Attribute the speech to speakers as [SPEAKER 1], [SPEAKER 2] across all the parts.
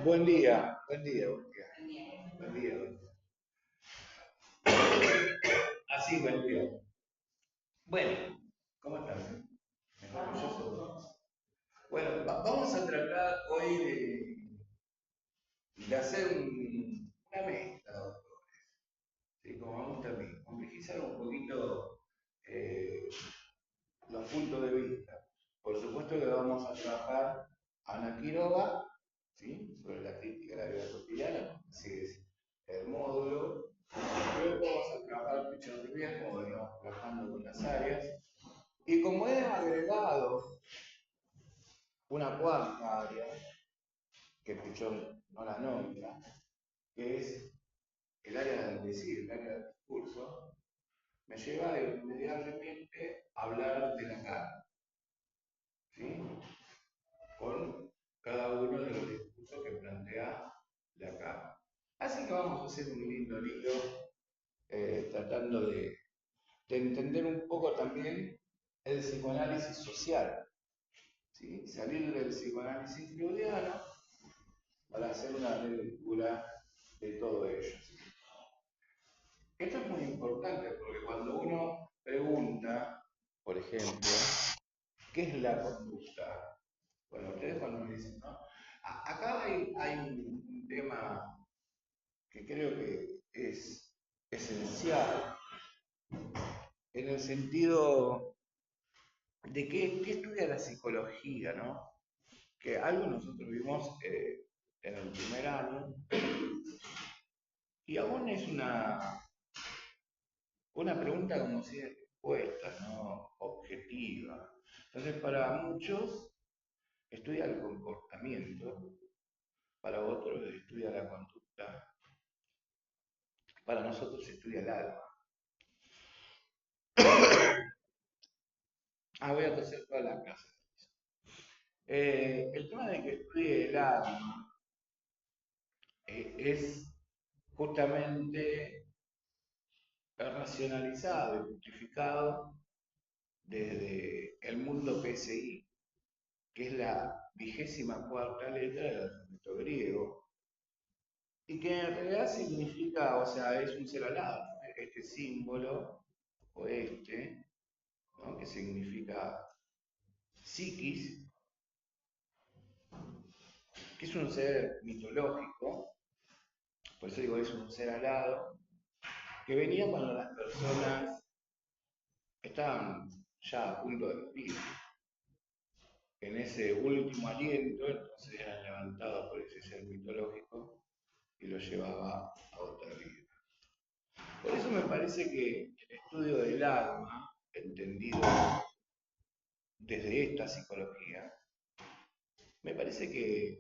[SPEAKER 1] Buen día, buen día, buen día. Buen día, buen día. Así, buen día. Bueno, ¿cómo estás? Maravilloso. Bueno, vamos a tratar hoy de hacer una mezcla, doctor. ¿Sí? Como me gusta a mí, complejizar un poquito eh, los puntos de vista. Por supuesto que vamos a trabajar Ana Quiroga, ¿sí? Sobre la crítica de la vida cotidiana, así es el módulo. Luego vamos a trabajar Pichón Rivera, como veníamos trabajando con las áreas. Y como he agregado una cuarta área, que Pichón no la nombra, que es el área del decir, el área del discurso, me lleva irremediablemente a hablar de la cara, ¿sí? Con cada uno de los discursos que plantea la cara. Así que vamos a hacer un lindo libro tratando de entender un poco también el psicoanálisis social, ¿sí? Salir del psicoanálisis freudiano para hacer una lectura de todo ello. ¿Sí? Esto es muy importante porque cuando uno pregunta, por ejemplo, ¿qué es la conducta? Bueno, ustedes cuando me dicen, ¿no? Acá hay un tema que creo que es esencial en el sentido de qué estudia la psicología, ¿no? Que algo nosotros vimos en el primer año y aún es una pregunta como si es respuesta, ¿no? Objetiva. Entonces, para muchos estudia el comportamiento, para otros estudia la conducta, para nosotros estudia el alma. Voy a toser toda la casa. El tema de que estudie el alma es justamente racionalizado y justificado desde el mundo PSI, que es la 24ª letra del alfabeto griego, y que en realidad significa, o sea, es un ser alado, ¿no? Este símbolo, o este, ¿no? Que significa psiquis, que es un ser mitológico, por eso digo, es un ser alado, que venía cuando las personas estaban ya a punto de morir. En ese último aliento, entonces eran levantados por ese ser mitológico y lo llevaba a otra vida. Por eso me parece que el estudio del alma, entendido desde esta psicología, me parece que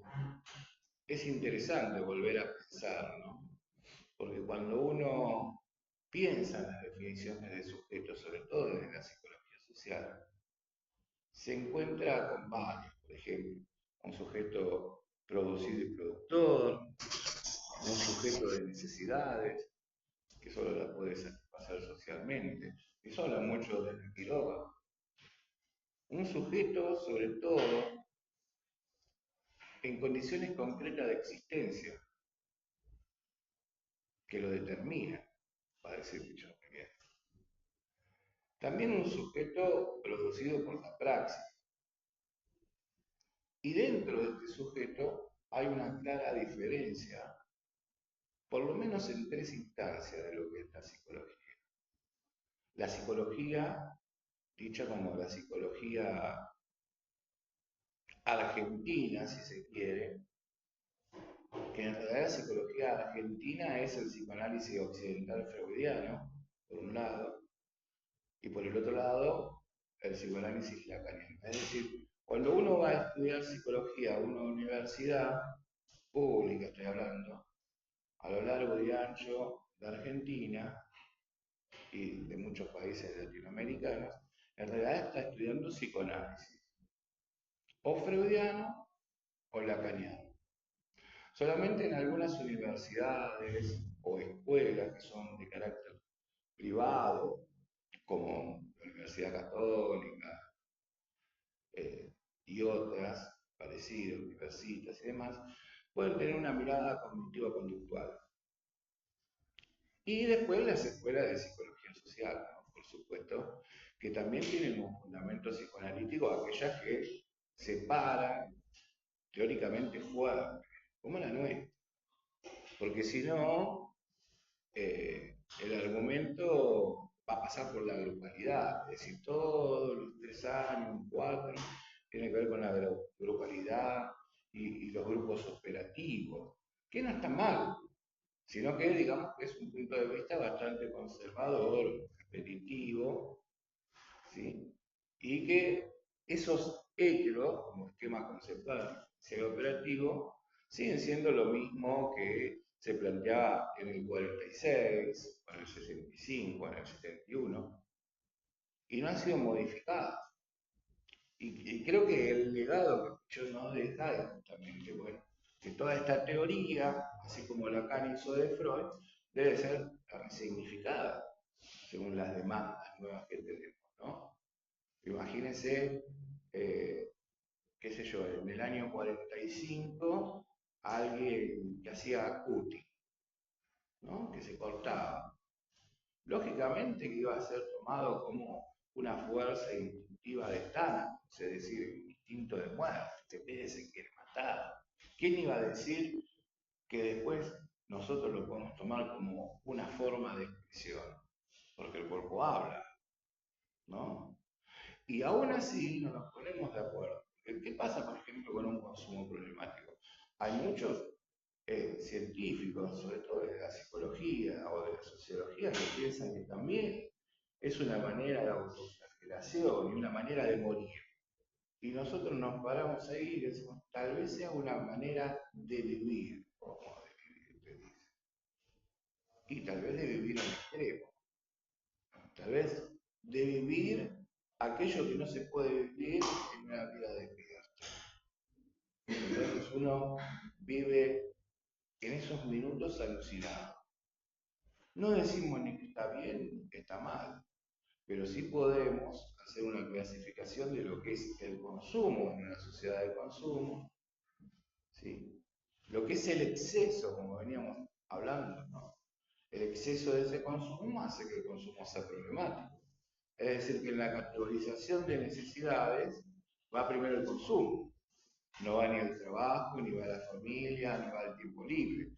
[SPEAKER 1] es interesante volver a pensar, ¿no? Porque cuando uno piensa en las definiciones de sujeto, sobre todo desde la psicología social, se encuentra con varios, por ejemplo, un sujeto producido y productor, un sujeto de necesidades, que solo las puede satisfacer socialmente. Eso habla mucho de la Quiroga. Un sujeto, sobre todo, en condiciones concretas de existencia, que lo determina, va a decir Pichón. También un sujeto producido por la praxis. Y dentro de este sujeto hay una clara diferencia, por lo menos en tres instancias de lo que es la psicología. La psicología, dicha como la psicología argentina, si se quiere, que en realidad la psicología argentina es el psicoanálisis occidental freudiano, por un lado, y por el otro lado, el psicoanálisis lacaniano. Es decir, cuando uno va a estudiar psicología a una universidad pública, estoy hablando, a lo largo y ancho de Argentina y de muchos países latinoamericanos, en realidad está estudiando psicoanálisis, o freudiano o lacaniano. Solamente en algunas universidades o escuelas que son de carácter privado, como la Universidad Católica y otras parecidas, universitas y demás, pueden tener una mirada cognitiva-conductual. Y después las escuelas de psicología social, ¿no? Por supuesto, que también tienen un fundamento psicoanalítico, aquellas que separan teóricamente fuerte, como la nuestra. Porque si no, el argumento va a pasar por la grupalidad, es decir, todos los 3 años, 4, tiene que ver con la grupalidad y los grupos operativos, que no está mal, sino que digamos que es un punto de vista bastante conservador, repetitivo, ¿sí? Y que esos heteros, como esquema conceptual y operativo, siguen siendo lo mismo que se planteaba en el 46, en el 65, en el 71, y no han sido modificadas. Y creo que el legado que yo nos deja es justamente, bueno, que toda esta teoría, así como Lacan hizo de Freud, debe ser resignificada según las demandas nuevas que tenemos, ¿no? Imagínense, qué sé yo, en el año 45, alguien que hacía cutting, ¿no? Que se cortaba. Lógicamente que iba a ser tomado como una fuerza instintiva de Thanos, es decir, un instinto de muerte, que pide se quiere matar. ¿Quién iba a decir que después nosotros lo podemos tomar como una forma de expresión? Porque el cuerpo habla, ¿no? Y aún así no nos ponemos de acuerdo. ¿Qué pasa, por ejemplo, con un consumo problemático? Hay muchos científicos, sobre todo de la psicología o de la sociología, que piensan que también es una manera de autoflagelación y una manera de morir. Y nosotros nos paramos ahí y decimos, tal vez sea una manera de vivir, como de vivir, y tal vez de vivir en extremo, tal vez de vivir aquello que no se puede vivir en una vida despierta. Entonces uno vive en esos minutos alucinado. No decimos ni que está bien ni que está mal, pero sí podemos hacer una clasificación de lo que es el consumo en una sociedad de consumo, ¿sí? Lo que es el exceso, como veníamos hablando, ¿no? El exceso de ese consumo hace que el consumo sea problemático. Es decir, que en la categorización de necesidades va primero el consumo, no va ni el trabajo, ni va la familia, ni va el tiempo libre.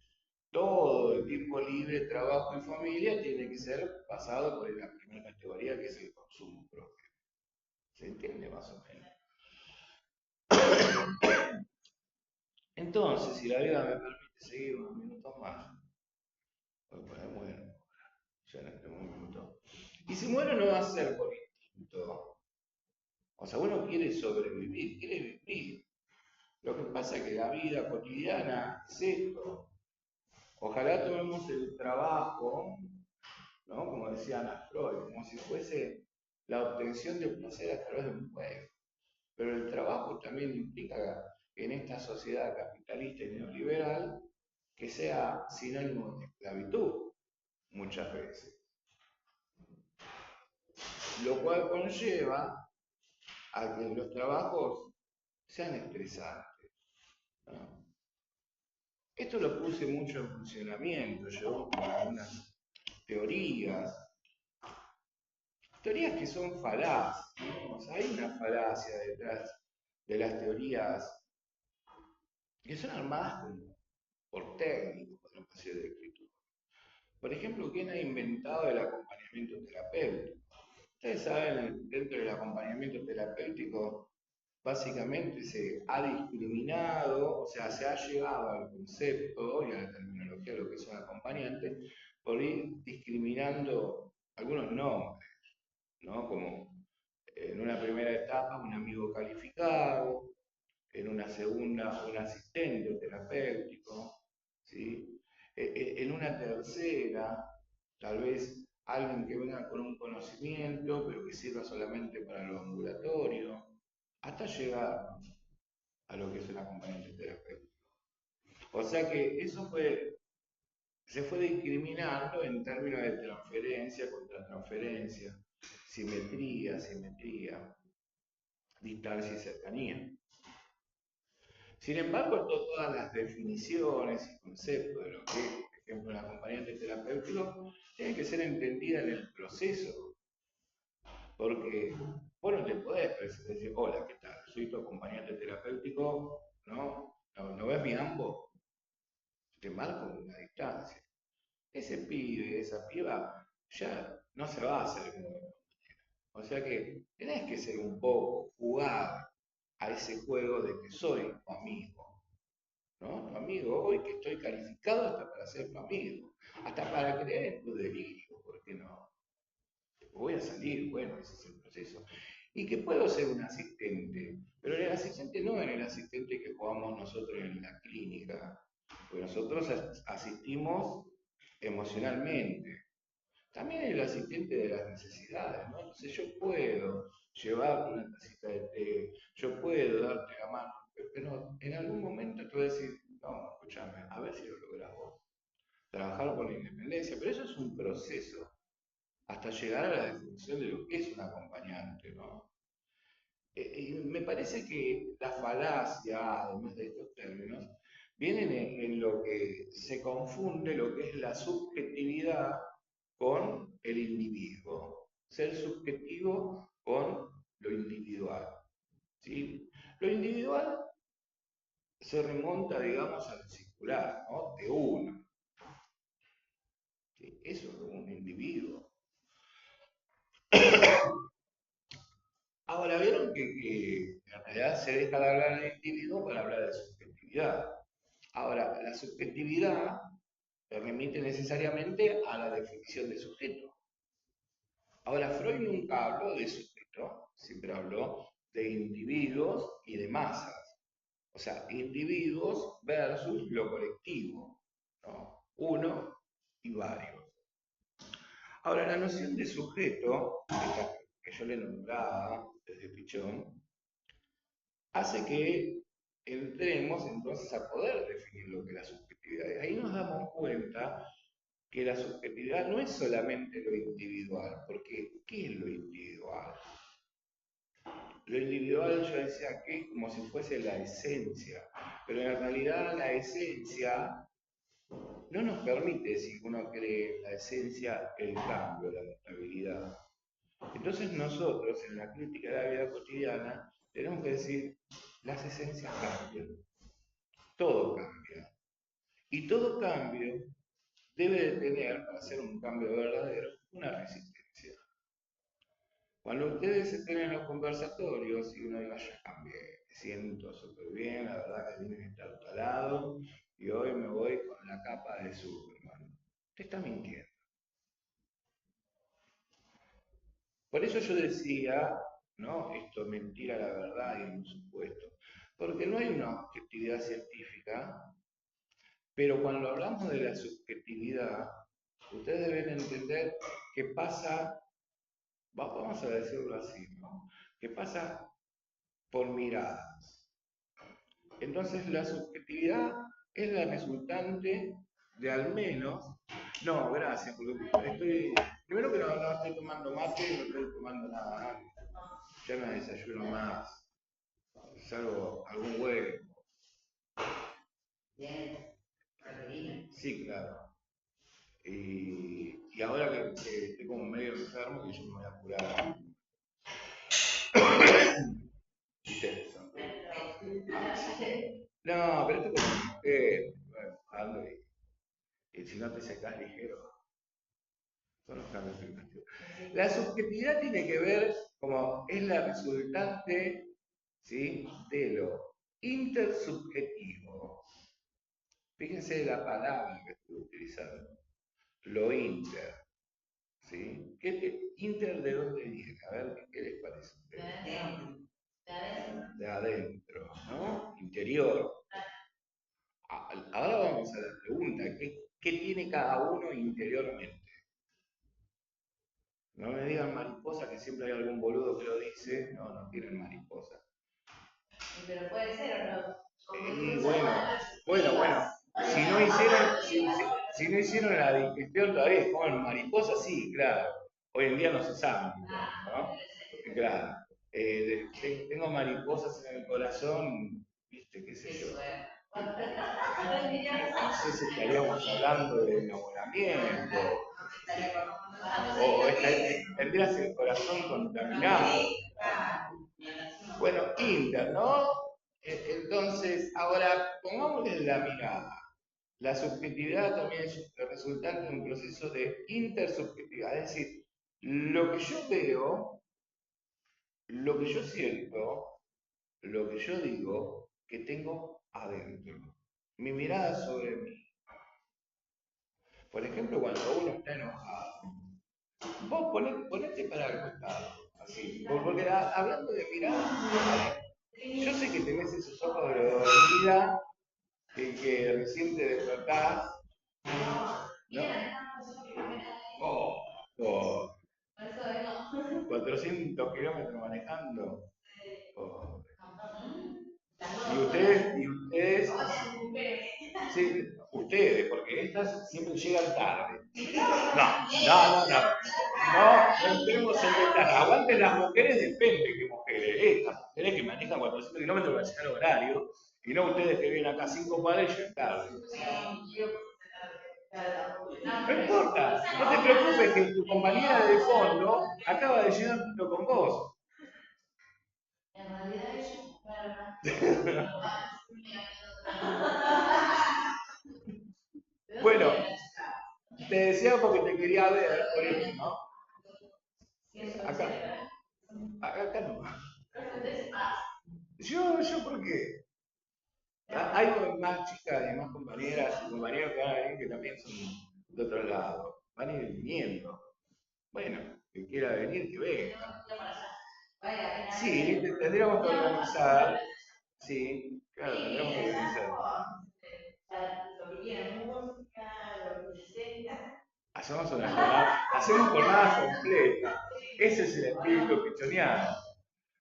[SPEAKER 1] Todo el tiempo libre, trabajo y familia tiene que ser pasado por la primera categoría, que es el consumo propio. ¿Se entiende más o menos? Entonces, si la vida me permite seguir unos minutos más, pues bueno, ya en este momento. Y si muero no va a ser por instinto. O sea, uno quiere sobrevivir, quiere vivir. Lo que pasa es que la vida cotidiana es esto. Ojalá tomemos el trabajo, ¿no? Como decía Ana Freud, como si fuese la obtención de placer a través de un juego. Pero el trabajo también implica en esta sociedad capitalista y neoliberal que sea sinónimo de esclavitud, muchas veces. Lo cual conlleva a que los trabajos sean estresantes, ¿no? Esto lo puse mucho en funcionamiento yo con algunas teorías, teorías que son falaces, ¿no? O sea, hay una falacia detrás de las teorías que son armadas por técnicos de la capacidad de escritura. Por ejemplo, ¿quién ha inventado el acompañamiento terapéutico? Ustedes saben, dentro del acompañamiento terapéutico, básicamente se ha discriminado, o sea, se ha llegado al concepto y a la terminología de lo que son acompañantes, por ir discriminando algunos nombres, ¿no? Como en una primera etapa un amigo calificado, en una segunda un asistente terapéutico, ¿sí? En una tercera, tal vez alguien que venga con un conocimiento, pero que sirva solamente para lo ambulatorio, hasta llegar a lo que es un acompañante terapéutico. O sea que se fue discriminando en términos de transferencia contra transferencia, simetría, distancia y cercanía. Sin embargo, todas las definiciones y conceptos de lo que es, por ejemplo, un acompañante terapéutico, tienen que ser entendidas en el proceso, porque vos no te podés decir, hola, ¿qué tal? Soy tu acompañante terapéutico, ¿no? ¿No ves mi ambo? Te marco una distancia. Ese pibe, esa piba, ya no se va a hacer como. O sea que tenés que ser un poco, jugar a ese juego de que soy tu amigo, ¿no? Tu amigo hoy que estoy calificado hasta para ser tu amigo, hasta para creer en tu delirio, ¿por qué no? Voy a salir, bueno, ese es el proceso. Y que puedo ser un asistente, pero el asistente no es el asistente que jugamos nosotros en la clínica, porque nosotros asistimos emocionalmente. También el asistente de las necesidades, ¿no? Entonces yo puedo llevarte una tacita de té, yo puedo darte la mano, pero en algún momento te voy a decir, no, escúchame, a ver si lo logras vos. Trabajar por la independencia, pero eso es un proceso hasta llegar a la definición de lo que es un acompañante, ¿no? Y me parece que la falacia, además de estos términos, vienen en lo que se confunde lo que es la subjetividad con el individuo. Ser subjetivo con lo individual. ¿Sí? Lo individual se remonta, digamos, al circular, ¿no? De uno. ¿Sí? Eso es un individuo. Ahora, vieron que en realidad se deja de hablar de individuo para hablar de subjetividad. Ahora, la subjetividad remite necesariamente a la definición de sujeto. Ahora, Freud nunca habló de sujeto, siempre habló de individuos y de masas. O sea, individuos versus lo colectivo, ¿no? Uno y varios. Ahora, la noción de sujeto, esta que yo le nombraba desde Pichón, hace que entremos entonces a poder definir lo que es la subjetividad. Y ahí nos damos cuenta que la subjetividad no es solamente lo individual, porque ¿qué es lo individual? Lo individual yo decía que es como si fuese la esencia, pero en realidad la esencia no nos permite, si uno cree en la esencia, el cambio, la mutabilidad. Entonces nosotros en la crítica de la vida cotidiana tenemos que decir, las esencias cambian, todo cambia. Y todo cambio debe de tener, para ser un cambio verdadero, una resistencia. Cuando ustedes estén en los conversatorios y uno diga, ya cambié, me siento súper bien, la verdad que vine a estar talado y hoy me voy con la capa de Superman. Te está mintiendo. Por eso yo decía, ¿no? Esto es mentira la verdad y un supuesto. Porque no hay una objetividad científica, pero cuando hablamos de la subjetividad, ustedes deben entender que pasa, vamos a decirlo así, ¿no? Que pasa por miradas. Entonces la subjetividad es la resultante de al menos, no, gracias, porque estoy, primero que no estoy tomando mate, no estoy tomando nada, ya no desayuno más, salvo algún huevo. Bien, proteína. Sí, claro. Y ahora que estoy como medio enfermo, que yo me voy a curar. ¿Viste? No, pero esto como bueno, ando y si no te secas ligero, son los cambios climáticos. La subjetividad tiene que ver como es la resultante, ¿sí? De lo intersubjetivo. Fíjense la palabra que estoy utilizando, lo inter. ¿Sí? ¿Inter de dónde viene? A ver, ¿qué les parece? De adentro, ¿no? Interior. Ahora vamos a la pregunta, ¿qué tiene cada uno interiormente? No me digan mariposa, que siempre hay algún boludo que lo dice. No, no tienen mariposa. Pero puede ser o no. Y bueno. Si no hicieron la digestión todavía, comen mariposa, sí, claro. Hoy en día no se sabe, ¿no? Claro. Tengo mariposas en el corazón, viste, qué sé yo. sé si estaríamos hablando de enamoramiento, o tendrías el corazón contaminado. Bueno, Tinder, ¿no? Entonces, ahora pongámosle la mirada. La subjetividad también es resultante de un proceso de intersubjetividad, es decir, lo que yo veo, lo que yo siento, lo que yo digo, que tengo adentro. Mi mirada sobre mí. Por ejemplo, cuando uno está enojado, vos ponete para el costado, así, porque hablando de mirada, yo sé que tenés esos ojos de dormida que recién te despertás, ¿no? Oh, oh, 400 kilómetros manejando. Oh. Y ustedes, sí, ustedes, porque estas siempre llegan tarde. No entremos en detalle. Aguanten las mujeres, depende de qué mujeres. Estas mujeres que manejan 400 kilómetros para llegar al horario, y no ustedes que vienen acá 5 cuadras y llegan tarde. No importa, no te preocupes que tu compañera de fondo acaba de llegar junto con vos. En realidad ella. Bueno, te decía porque te quería ver, por eso, ¿no? Acá. Acá no. Yo, ¿por qué? Hay más chicas y más compañeras y compañeros que van a venir que también son de otro lado. Van a ir viniendo. Bueno, que quiera venir, que venga. Sí, tendríamos que organizar. Sí, claro, tendríamos que organizar. Lo que quieren, música, lo que sea. Hacemos jornadas completas. Ese es el espíritu pichoniano.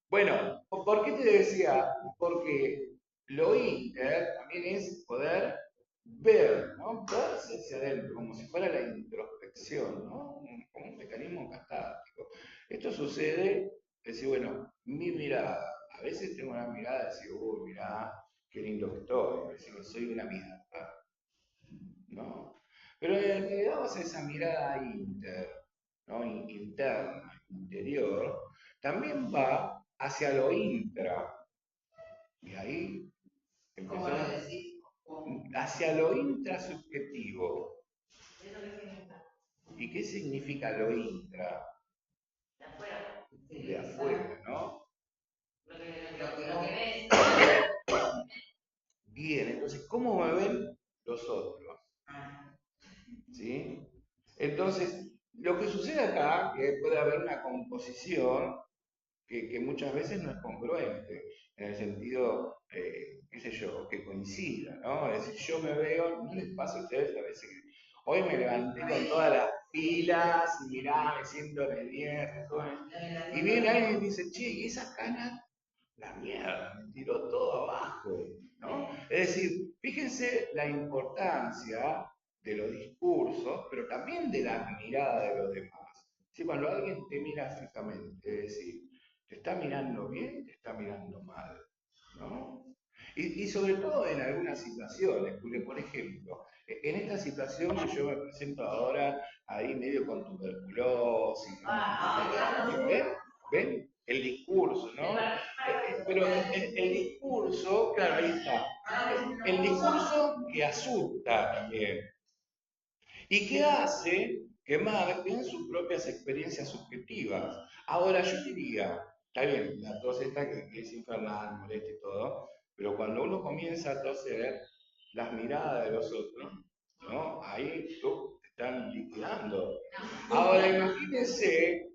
[SPEAKER 1] Bueno, ¿por qué te decía? Porque lo inter también es poder ver, ¿no? Verse hacia adentro, como si fuera la introspección, ¿no? Como un mecanismo catártico. Esto sucede, decir, bueno, mi mirada, a veces tengo una mirada de decir, uy, mirá, qué lindo que estoy, decir, soy una mierda, ¿no? Pero en realidad vas a esa mirada ¿no? Interna, interior, también va hacia lo intra. Y ahí empezamos hacia lo intrasubjetivo. ¿Y qué significa lo intra? De afuera. De afuera, ¿no? Lo que ves. Bien, entonces, ¿cómo me ven los otros? ¿Sí? Entonces, lo que sucede acá, que puede haber una composición que muchas veces no es congruente, en el sentido, qué sé yo, que coincida, ¿no? Es decir, yo me veo, ¿no les pasa a ustedes a veces que hoy me levanté con todas las pilas y mirá, me siento re bien, y viene alguien y dice, che, ¿y esas canas? La mierda, me tiró todo abajo, ¿no? Es decir, fíjense la importancia de los discursos, pero también de la mirada de los demás. Si cuando alguien te mira fijamente, es decir, te está mirando bien, te está mirando mal, ¿no? Y sobre todo en algunas situaciones, porque por ejemplo, en esta situación que yo me presento ahora, ahí medio con tuberculosis, ¿no? ¿Ven? ¿Ven? El discurso, ¿no? Pero el discurso, claro, ahí está. El discurso que asusta también. Y que hace que marquen sus propias experiencias subjetivas. Ahora, yo diría, está bien, la tos esta que es infernal, molesta y todo, pero cuando uno comienza a toser, las miradas de los otros, ¿no? Ahí te están liquidando. Ahora, imagínense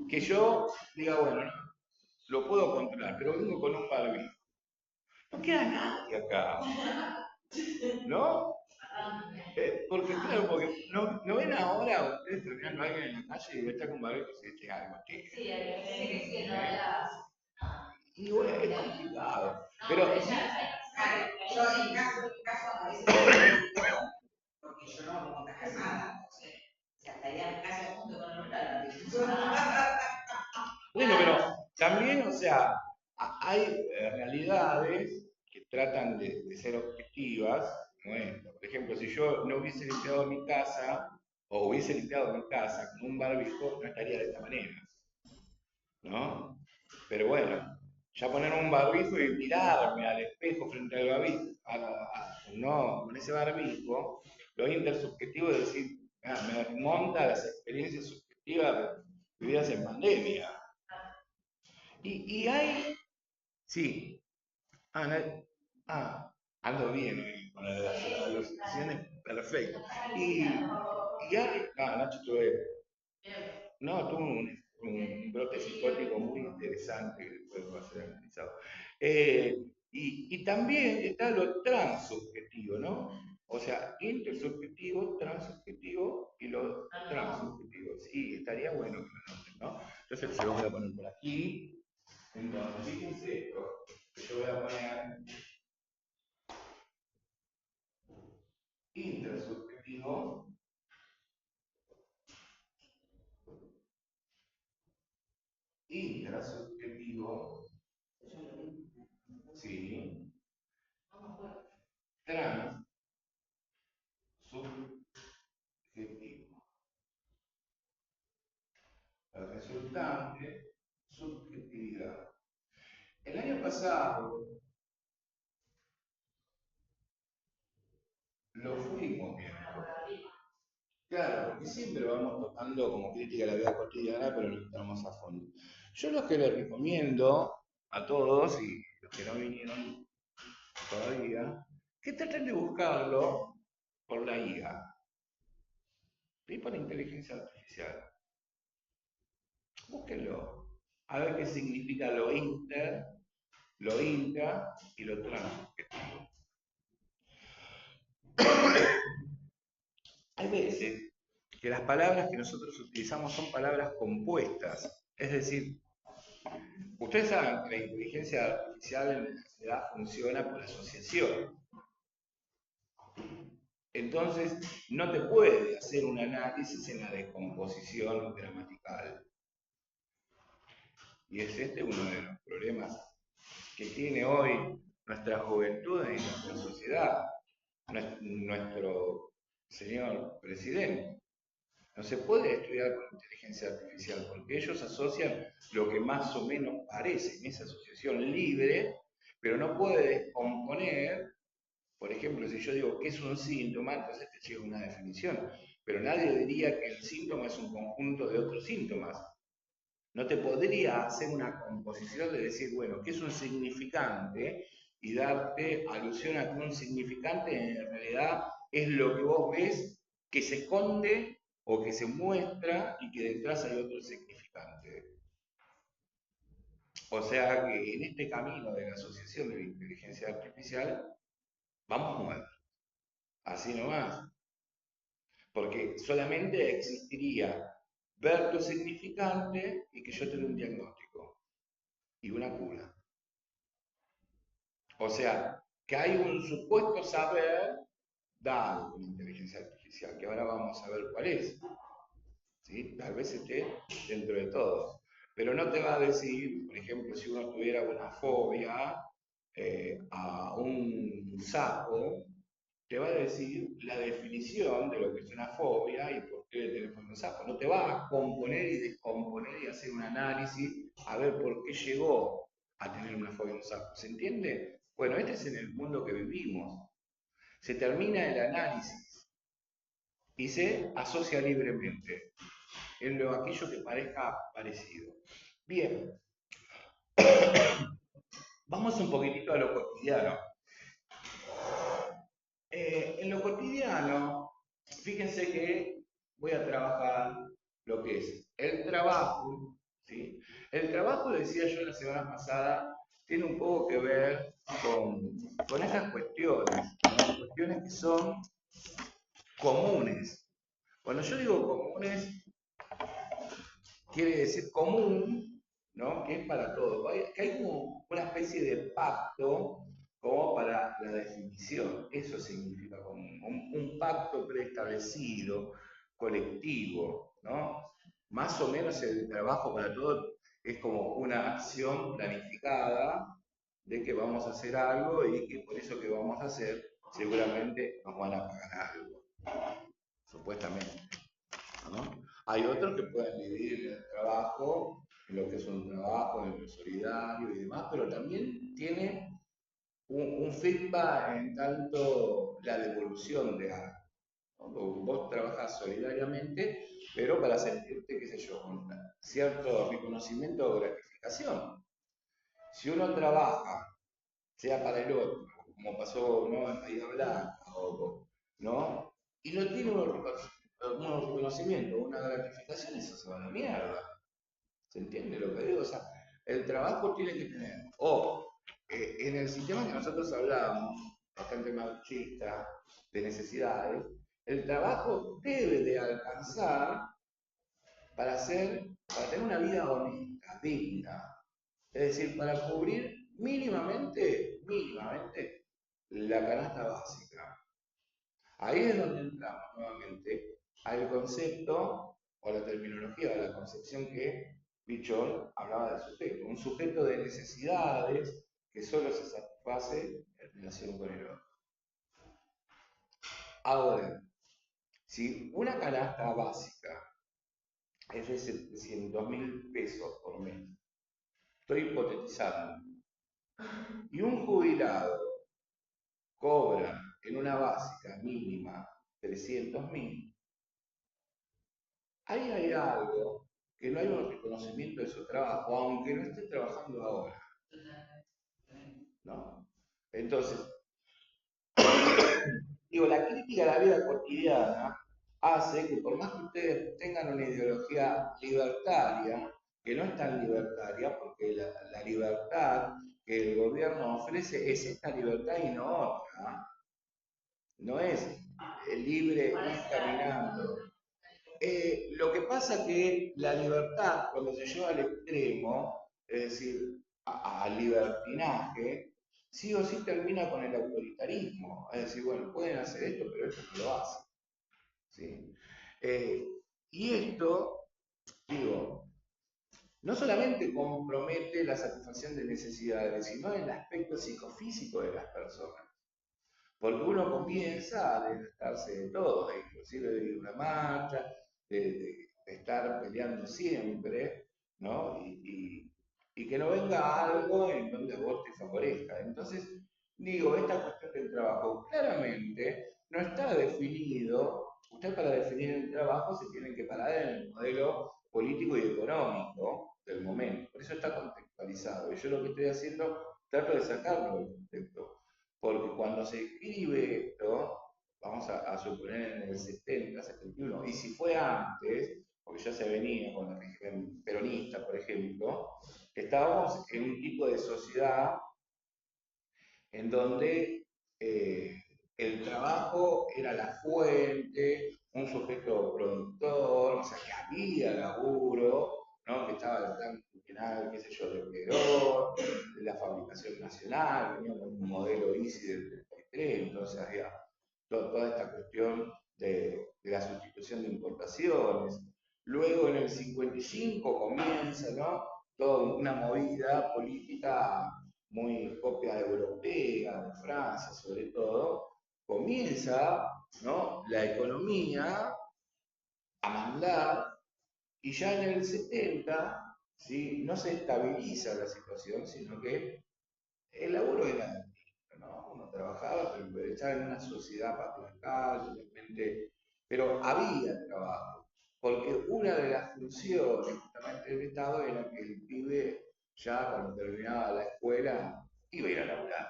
[SPEAKER 1] que yo diga, bueno, lo puedo controlar, pero vengo con un barbijo. No queda nadie acá, ¿no? Porque claro, porque no ven ahora ustedes terminando a alguien en la calle y está con barbijo y dice, este algo tiene. Sí, y bueno, es complicado. Pero yo en caso a veces porque yo no me contagiar nada, entonces, o sea, estaría casi a punto de ponerme el barbijo. Bueno, pero también, o sea, hay realidades que tratan de ser objetivas como esto. Por ejemplo, si yo no hubiese limpiado mi casa, o hubiese limpiado mi casa con un barbijo, no estaría de esta manera, ¿no? Pero bueno, ya poner un barbijo y mirarme al espejo frente al barbijo, no, con ese barbijo, lo intersubjetivo es decir, me remonta a las experiencias subjetivas vividas en pandemia. Y hay, sí, no, ando bien hoy con las alucinaciones, perfecto. Y hay, Nacho, no, tuvo un brote psicótico muy interesante que después va a ser analizado. Y también está lo transubjetivo, ¿no? O sea, intersubjetivo, transubjetivo y lo transubjetivo. Sí, estaría bueno que lo noten, ¿no? Entonces se lo voy a poner por aquí. Entonces, fíjense esto. Yo voy a poner intersubjetivo, intrasubjetivo, sí, transsubjetivo. El resultante, subjetividad. El año pasado lo fuimos viendo. Claro, porque siempre vamos tocando como crítica a la vida cotidiana, pero no entramos a fondo. Yo lo que les recomiendo a todos y los que no vinieron todavía, que traten de buscarlo por la IA y por la inteligencia artificial. Búsquenlo. A ver qué significa lo inter, lo intra y lo trans. Hay veces que las palabras que nosotros utilizamos son palabras compuestas. Es decir, ustedes saben que la inteligencia artificial en la sociedad funciona por asociación. Entonces, no te puede hacer un análisis en la descomposición gramatical. Y es este uno de los problemas que tiene hoy nuestra juventud y nuestra sociedad, nuestro señor presidente. No se puede estudiar con inteligencia artificial porque ellos asocian lo que más o menos parece en esa asociación libre, pero no puede descomponer. Por ejemplo, si yo digo que es un síntoma, entonces te llega una definición, pero nadie diría que el síntoma es un conjunto de otros síntomas. No te podría hacer una composición de decir, bueno, ¿qué es un significante? Y darte alusión a que un significante en realidad es lo que vos ves que se esconde o que se muestra y que detrás hay otro significante. O sea que en este camino de la asociación de la inteligencia artificial vamos mal, así nomás, porque solamente existiría ver tu significante y que yo te dé un diagnóstico y una cura. O sea, que hay un supuesto saber dado con inteligencia artificial, que ahora vamos a ver cuál es. ¿Sí? Tal vez esté dentro de todos. Pero no te va a decir, por ejemplo, si uno tuviera una fobia a un sapo, te va a decir la definición de lo que es una fobia y por qué le tenés fobia a un sapo. No te va a componer y descomponer y hacer un análisis a ver por qué llegó a tener una fobia a un sapo. ¿Se entiende? Bueno, este es en el mundo que vivimos. Se termina el análisis y se asocia libremente en lo aquello que parezca parecido. Bien, vamos un poquitito a lo cotidiano. En lo cotidiano, fíjense que voy a trabajar lo que es el trabajo, ¿sí? El trabajo, decía yo la semana pasada, tiene un poco que ver con esas cuestiones, ¿no? Cuestiones que son comunes. Cuando yo digo comunes, quiere decir común, ¿no? Que es para todo. Que hay como una especie de pacto como para la definición. Eso significa común. Un pacto preestablecido, colectivo, ¿no? Más o menos el trabajo para todos es como una acción planificada de que vamos a hacer algo y que por eso que vamos a hacer seguramente nos van a pagar algo, supuestamente, ¿no? Hay otros que pueden dividir el trabajo en lo que es un trabajo, en lo solidario y demás, pero también tiene un feedback en tanto la devolución de algo, ¿no? Vos trabajás solidariamente, pero para sentirte, qué sé yo, con cierto reconocimiento o gratificación. Si uno trabaja, sea para el otro, como pasó, ¿no?, en Bahía Blanca, ¿no? Y no tiene un reconocimiento, una gratificación, eso se va a la mierda. ¿Se entiende lo que digo? O sea, el trabajo tiene que tener, o en el sistema que nosotros hablábamos, bastante machista, de necesidades, el trabajo debe de alcanzar para tener una vida honesta, digna. Es decir, para cubrir mínimamente, la canasta básica. Ahí es donde entramos nuevamente al concepto o la terminología o la concepción que Bichon hablaba de sujeto. Un sujeto de necesidades que solo se satisface en relación con el otro. Ahora, si una canasta básica es de 700.000 pesos por mes, estoy hipotetizando, y un jubilado cobra en una básica mínima 300.000, ahí hay algo que no hay un reconocimiento de su trabajo, aunque no esté trabajando ahora, ¿no? Entonces, digo, la crítica a la vida cotidiana hace que por más que ustedes tengan una ideología libertaria, que no es tan libertaria, porque la libertad que el gobierno ofrece es esta libertad y no otra, no es libre ir caminando. Lo que pasa que la libertad, cuando se lleva al extremo, es decir, al libertinaje, sí o sí termina con el autoritarismo. Es decir, bueno, pueden hacer esto, pero esto no lo hacen. ¿Sí? Eh, y esto, digo, no solamente compromete la satisfacción de necesidades, sino el aspecto psicofísico de las personas. Porque uno comienza a desgastarse de todo, inclusive de ir a una marcha, de estar peleando siempre, ¿no? Y que no venga algo en donde a vos te favorezca. Entonces, digo, esta cuestión del trabajo claramente no está definido. Usted, para definir el trabajo, se tiene que parar en el modelo político y económico del momento. Por eso está contextualizado. Y yo lo que estoy haciendo, trato de sacarlo del contexto. Porque cuando se escribe esto, vamos a suponer en el 70, 71, y si fue antes, porque ya se venía con el régimen peronista, por ejemplo, estábamos en un tipo de sociedad en donde el trabajo era la fuente, un sujeto productor, o sea, que había laburo, ¿no? Que estaba el plan quinquenal, qué sé yo, de Perón, de la fabricación nacional, venía con un modelo ISI del 33, entonces había toda esta cuestión de la sustitución de importaciones. Luego en el 55 comienza, ¿no?, toda una movida política muy copia europea, de Francia sobre todo, comienza, ¿no?, la economía a mandar, y ya en el 70, ¿sí?, no se estabiliza la situación, sino que el laburo era distinto, ¿no? Uno trabajaba, pero estaba en una sociedad patriarcal, realmente, pero había trabajo, porque una de las funciones justamente del Estado era que el pibe, ya cuando terminaba la escuela, iba a ir a laburar.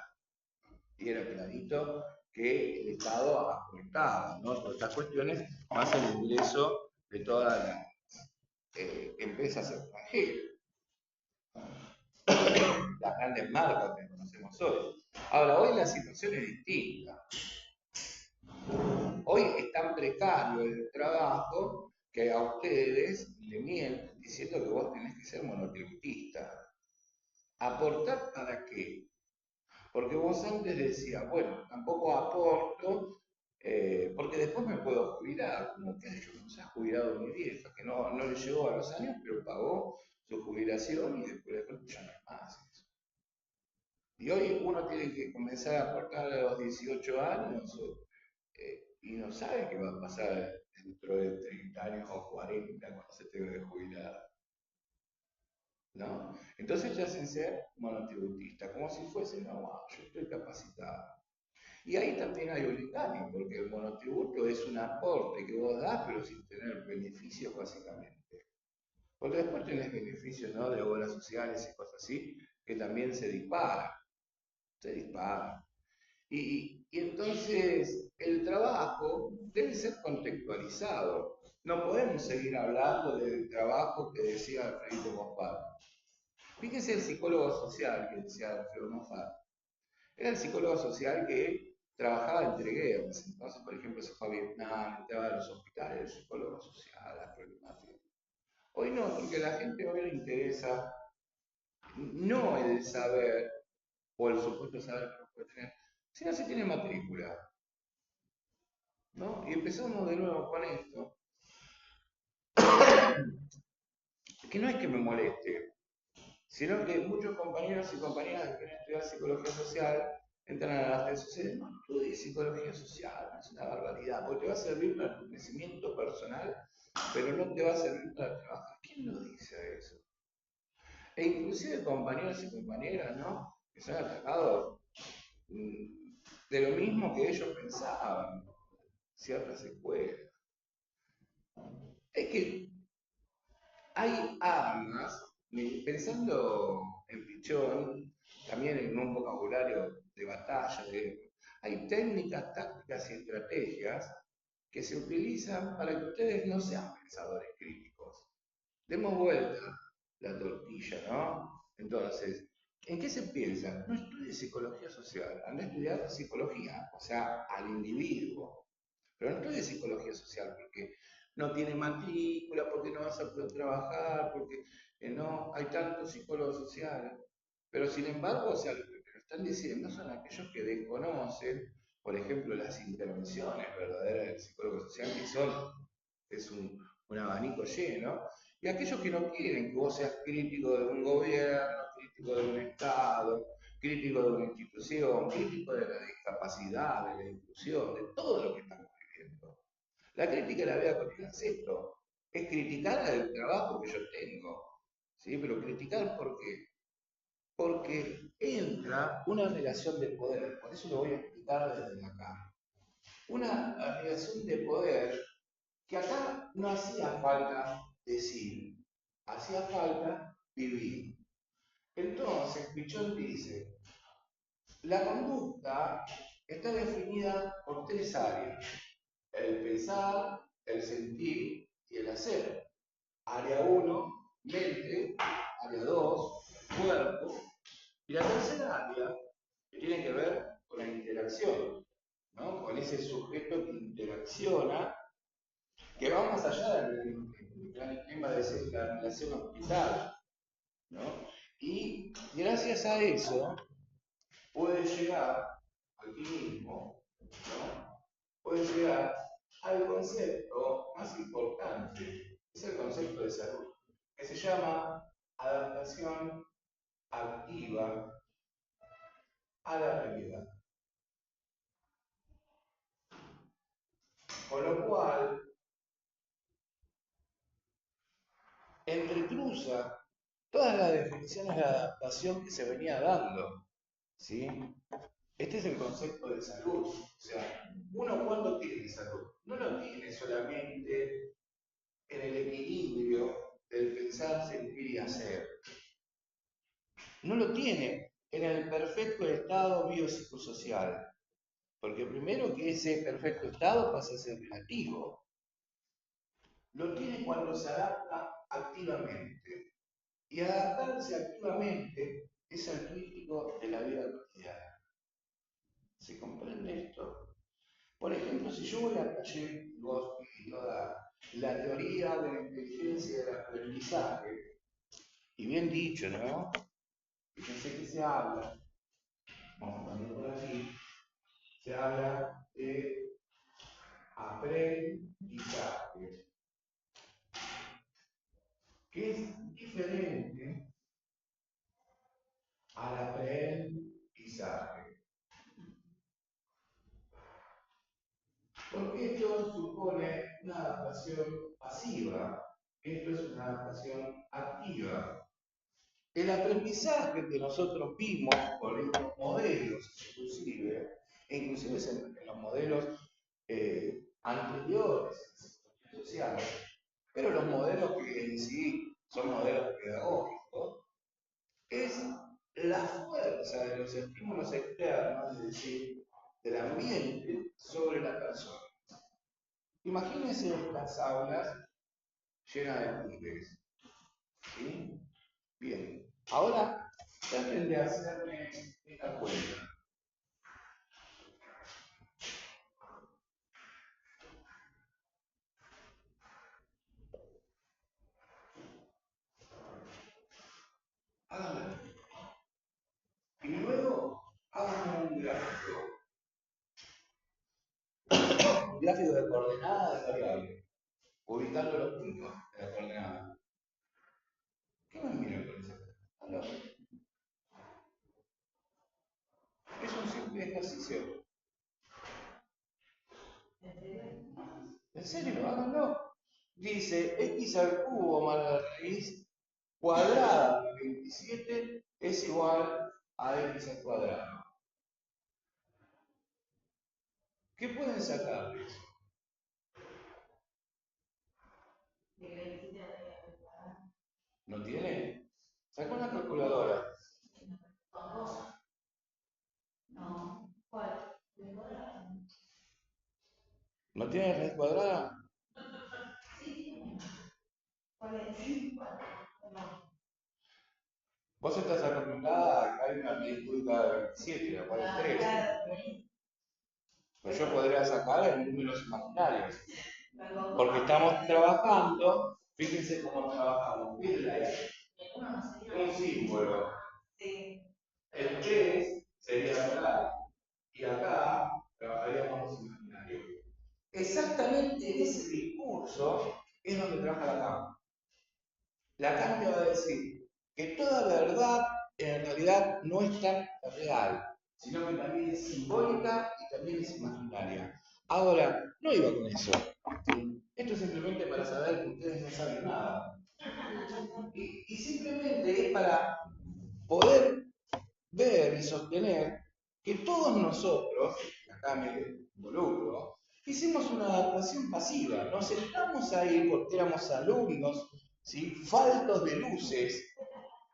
[SPEAKER 1] Y era clarito que el Estado aportaba, ¿no?, todas estas cuestiones, más el ingreso de todas las empresas extranjeras, las grandes marcas que conocemos hoy. Ahora, hoy la situación es distinta. Hoy es tan precario el trabajo que a ustedes le mienten diciendo que vos tenés que ser monotributista. ¿Aportar para qué? Porque vos antes decías, bueno, tampoco aporto, porque después me puedo jubilar, como que yo no se ha jubilado mi vieja, que no le llegó a los años, pero pagó su jubilación y después de ya no es más eso. Y hoy uno tiene que comenzar a aportar a los 18 años y no sabe qué va a pasar dentro de 30 años o 40 cuando se tenga que jubilar, ¿no? Entonces te hacen ser monotributista, como si fuese, no, yo estoy capacitado. Y ahí también hay un engaño, porque el monotributo es un aporte que vos das, pero sin tener beneficios básicamente. Porque después tenés beneficios, ¿no? De obras sociales y cosas así, que también se disparan. Y entonces el trabajo debe ser contextualizado. No podemos seguir hablando del trabajo que decía Alfredo Moffat. Fíjese el psicólogo social que decía Alfredo Moffat. Era el psicólogo social que trabajaba entre guerras. Entonces, por ejemplo, se fue a Vietnam, entraba a los hospitales, el psicólogo social, las problemáticas. Hoy no, porque a la gente hoy le interesa no el saber o el supuesto saber que uno puede tener, sino si tiene matrícula. ¿No? Y empezamos de nuevo con esto, que no es que me moleste, sino que muchos compañeros y compañeras que quieren estudiar psicología social entran a las redes sociales, no estudies psicología social, es una barbaridad, porque te va a servir para tu crecimiento personal, pero no te va a servir para trabajar. ¿Quién lo dice eso? E inclusive compañeros y compañeras, ¿no? Que son atacados de lo mismo que ellos pensaban, ciertas escuelas. Es que hay armas, pensando en Pichón, también en un vocabulario de batalla, hay técnicas, tácticas y estrategias que se utilizan para que ustedes no sean pensadores críticos. Demos vuelta la tortilla, ¿no? Entonces, ¿en qué se piensa? No estudie psicología social, anda a estudiar psicología, o sea, al individuo. Pero no estudie psicología social porque no tiene matrícula, porque no vas a poder trabajar, porque no hay tantos psicólogos sociales. Pero sin embargo, o sea, lo que están diciendo son aquellos que desconocen, por ejemplo, las intervenciones verdaderas del psicólogo social, que son, es un abanico lleno, y aquellos que no quieren que vos seas crítico de un gobierno, crítico de un Estado, crítico de una institución, crítico de la discapacidad, de la inclusión, de todo lo que estamos viviendo. La crítica de la vida cotidiana es esto, es criticar el trabajo que yo tengo, ¿sí? Pero criticar ¿por qué? Porque entra una relación de poder, por eso lo voy a explicar desde acá. Una relación de poder que acá no hacía falta decir, hacía falta vivir. Entonces, Pichón dice, la conducta está definida por tres áreas, el pensar, el sentir y el hacer. Área uno, mente, área 2, cuerpo, y la tercera área que tiene que ver con la interacción, ¿no? Con ese sujeto que interacciona, que va más allá del gran esquema de la relación hospital, ¿no? Y gracias a eso puede llegar aquí mismo, ¿no? Puede llegar al concepto más importante, es el concepto de salud, que se llama adaptación activa a la realidad. Con lo cual, entrecruza todas las definiciones de adaptación que se venía dando, ¿sí? Este es el concepto de salud. O sea, uno cuando tiene salud, no lo tiene solamente en el equilibrio del pensar, sentir y hacer. No lo tiene en el perfecto estado biopsicosocial. Porque primero que ese perfecto estado pasa a ser relativo. Lo tiene cuando se adapta activamente. Y adaptarse activamente es altruístico de la vida cotidiana. ¿Se comprende esto? Por ejemplo, si yo voy a la calle y vos y toda la teoría de la inteligencia y del aprendizaje, y bien dicho, ¿no? Fíjense que se habla, vamos a por aquí, se habla de aprendizaje, que es diferente al aprendizaje. Porque esto supone una adaptación pasiva, esto es una adaptación activa. El aprendizaje que nosotros vimos por estos modelos, inclusive en los modelos anteriores sociales, pero los modelos que en sí son modelos pedagógicos, es la fuerza de los estímulos externos, es decir, del ambiente sobre la persona. Imagínense estas aulas llenas de pibes, ¿sí? Bien, ahora traten de hacerme esta cuenta. Háganlo. Y luego hagan un gráfico. Un gráfico de coordenadas de variable, ubicando los puntos de la coordenada. ¿Qué me miran con eso? Háganlo. Es un simple ejercicio. ¿En serio? Háganlo. Dice x al cubo más la raíz cuadrada de 27 es igual a x al cuadrado. ¿Qué pueden sacar de eso? ¿No tiene? Saca una calculadora. No. ¿Cuál? ¿No tiene raíz cuadrada? Sí. ¿Cuál es? No. Vos estás acostumbrada a que hay una raíz cúbica de 27, la cual es 3. Pues yo podría sacar en números imaginarios. Porque estamos trabajando, fíjense cómo trabajamos. Un símbolo. El 3 sería acá, y acá trabajaríamos los imaginarios. Exactamente en ese discurso es donde trabaja Lacan. Lacan te va a decir que toda verdad en realidad no es tan real, sino que también es simbólica y también es imaginaria. Ahora, no iba con eso. Esto es simplemente para saber que ustedes no saben nada. Y simplemente es para poder ver y sostener que todos nosotros, acá me involucro, hicimos una adaptación pasiva. Nos sentamos ahí porque éramos alumnos, ¿sí? Faltos de luces,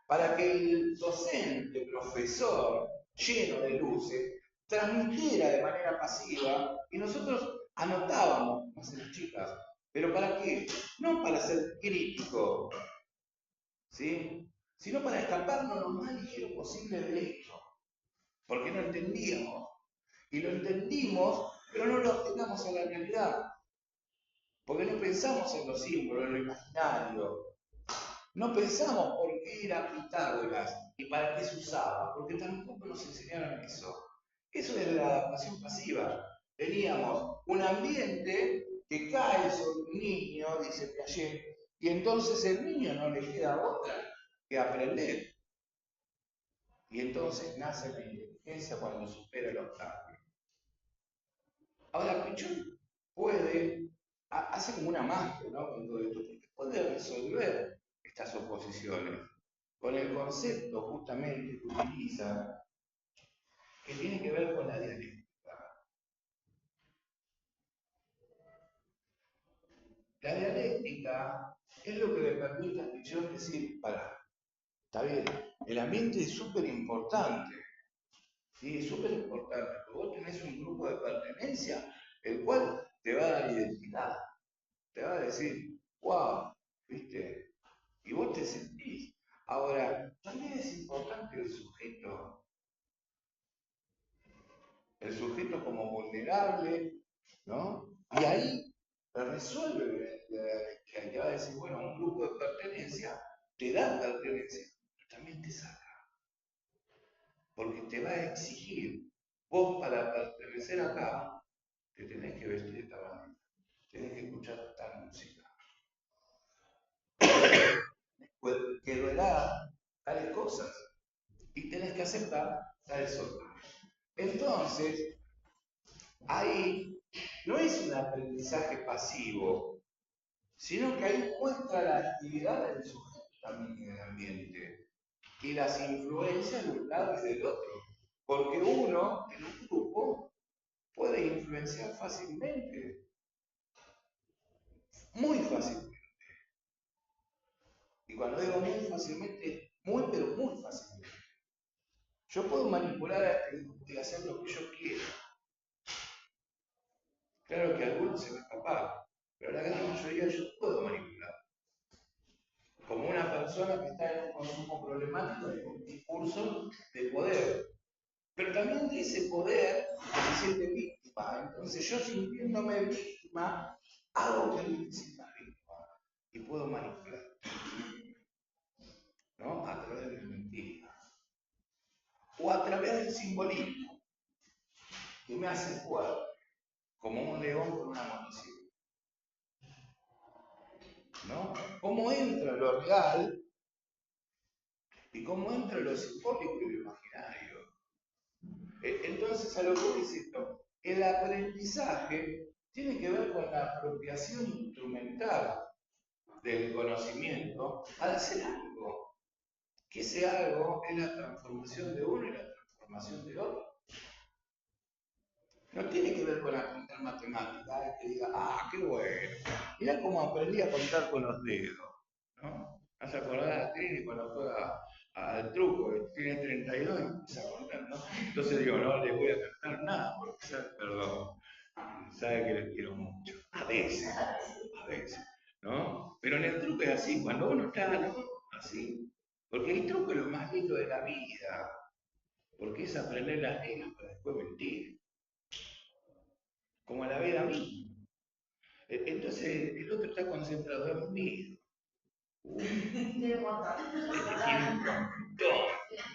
[SPEAKER 1] para que el docente, profesor, lleno de luces, transmitiera de manera pasiva y nosotros anotábamos, más en las chicas. ¿Pero para qué? No para ser crítico, ¿sí? Sino para escaparnos lo más ligero posible de esto, porque no entendíamos. Y lo entendimos, pero no lo aplicamos a la realidad, porque no pensamos en los símbolos, en lo imaginario. No pensamos por qué era Pitágoras y para qué se usaba, porque tampoco nos enseñaron eso. Eso es la adaptación pasiva. Teníamos un ambiente que cae sobre un niño, dice Piaget, y entonces el niño no le queda otra que aprender. Y entonces nace la inteligencia cuando supera el obstáculo. Ahora, Pichón hace como una magia, ¿no? Con todo esto, porque puede resolver estas oposiciones con el concepto justamente que utiliza, que tiene que ver con la dialéctica. La dialéctica es lo que le permite a Pichón decir, está bien, el ambiente es súper importante, ¿sí? Es súper importante, porque vos tenés un grupo de pertenencia, el cual te va a dar identidad, te va a decir, wow, ¿viste? Y vos te sentís. Ahora, también es importante el sujeto como vulnerable, ¿no? Y ahí resuelve que va a decir, bueno, un grupo de pertenencia te da pertenencia, pero también te saca, porque te va a exigir. Vos para pertenecer acá, te tenés que vestir de esta manera, tenés que escuchar tal música, que duela tales cosas, y tenés que aceptar tales otras. Entonces, ahí no es un aprendizaje pasivo, sino que ahí muestra la actividad del sujeto también en el ambiente y las influencias de un lado y del otro. Porque uno en un grupo puede influenciar fácilmente, muy fácilmente. Y cuando digo muy fácilmente, muy pero muy fácilmente. Yo puedo manipular a este grupo y hacer lo que yo quiera. Claro que algunos se me escapan, pero la gran mayoría yo puedo manipular. Como una persona que está en un consumo problemático de un discurso de poder. Pero también de ese poder se siente víctima. Entonces yo sintiéndome víctima, hago que alguien se sienta víctima. Y puedo manipular, ¿no? A través de la mentira. O a través del simbolismo, que me hace fuerte, como un león con una motosierra. ¿No? ¿Cómo entra lo real y cómo entra lo simbólico y lo imaginario? Entonces, a lo que dice esto, el aprendizaje tiene que ver con la apropiación instrumental del conocimiento al hacer algo. Que ese algo es la transformación de uno y la transformación de otro. No tiene que ver con aprender matemáticas, que diga, ah, qué bueno. Mirá cómo aprendí a contar con los dedos. ¿No? ¿No se acordás de Trini cuando juega al truco? Tiene 32 y empieza a contar, ¿no? Entonces digo, no le voy a cantar nada, porque perdón, sabe que le quiero mucho. A veces, ¿no? Pero en el truco es así, cuando uno está, ¿no? Así. Porque el truco es lo más lindo de la vida, porque es aprender las reglas para después mentir, como la vida misma. Entonces el otro está concentrado en mí. Tiene un montón,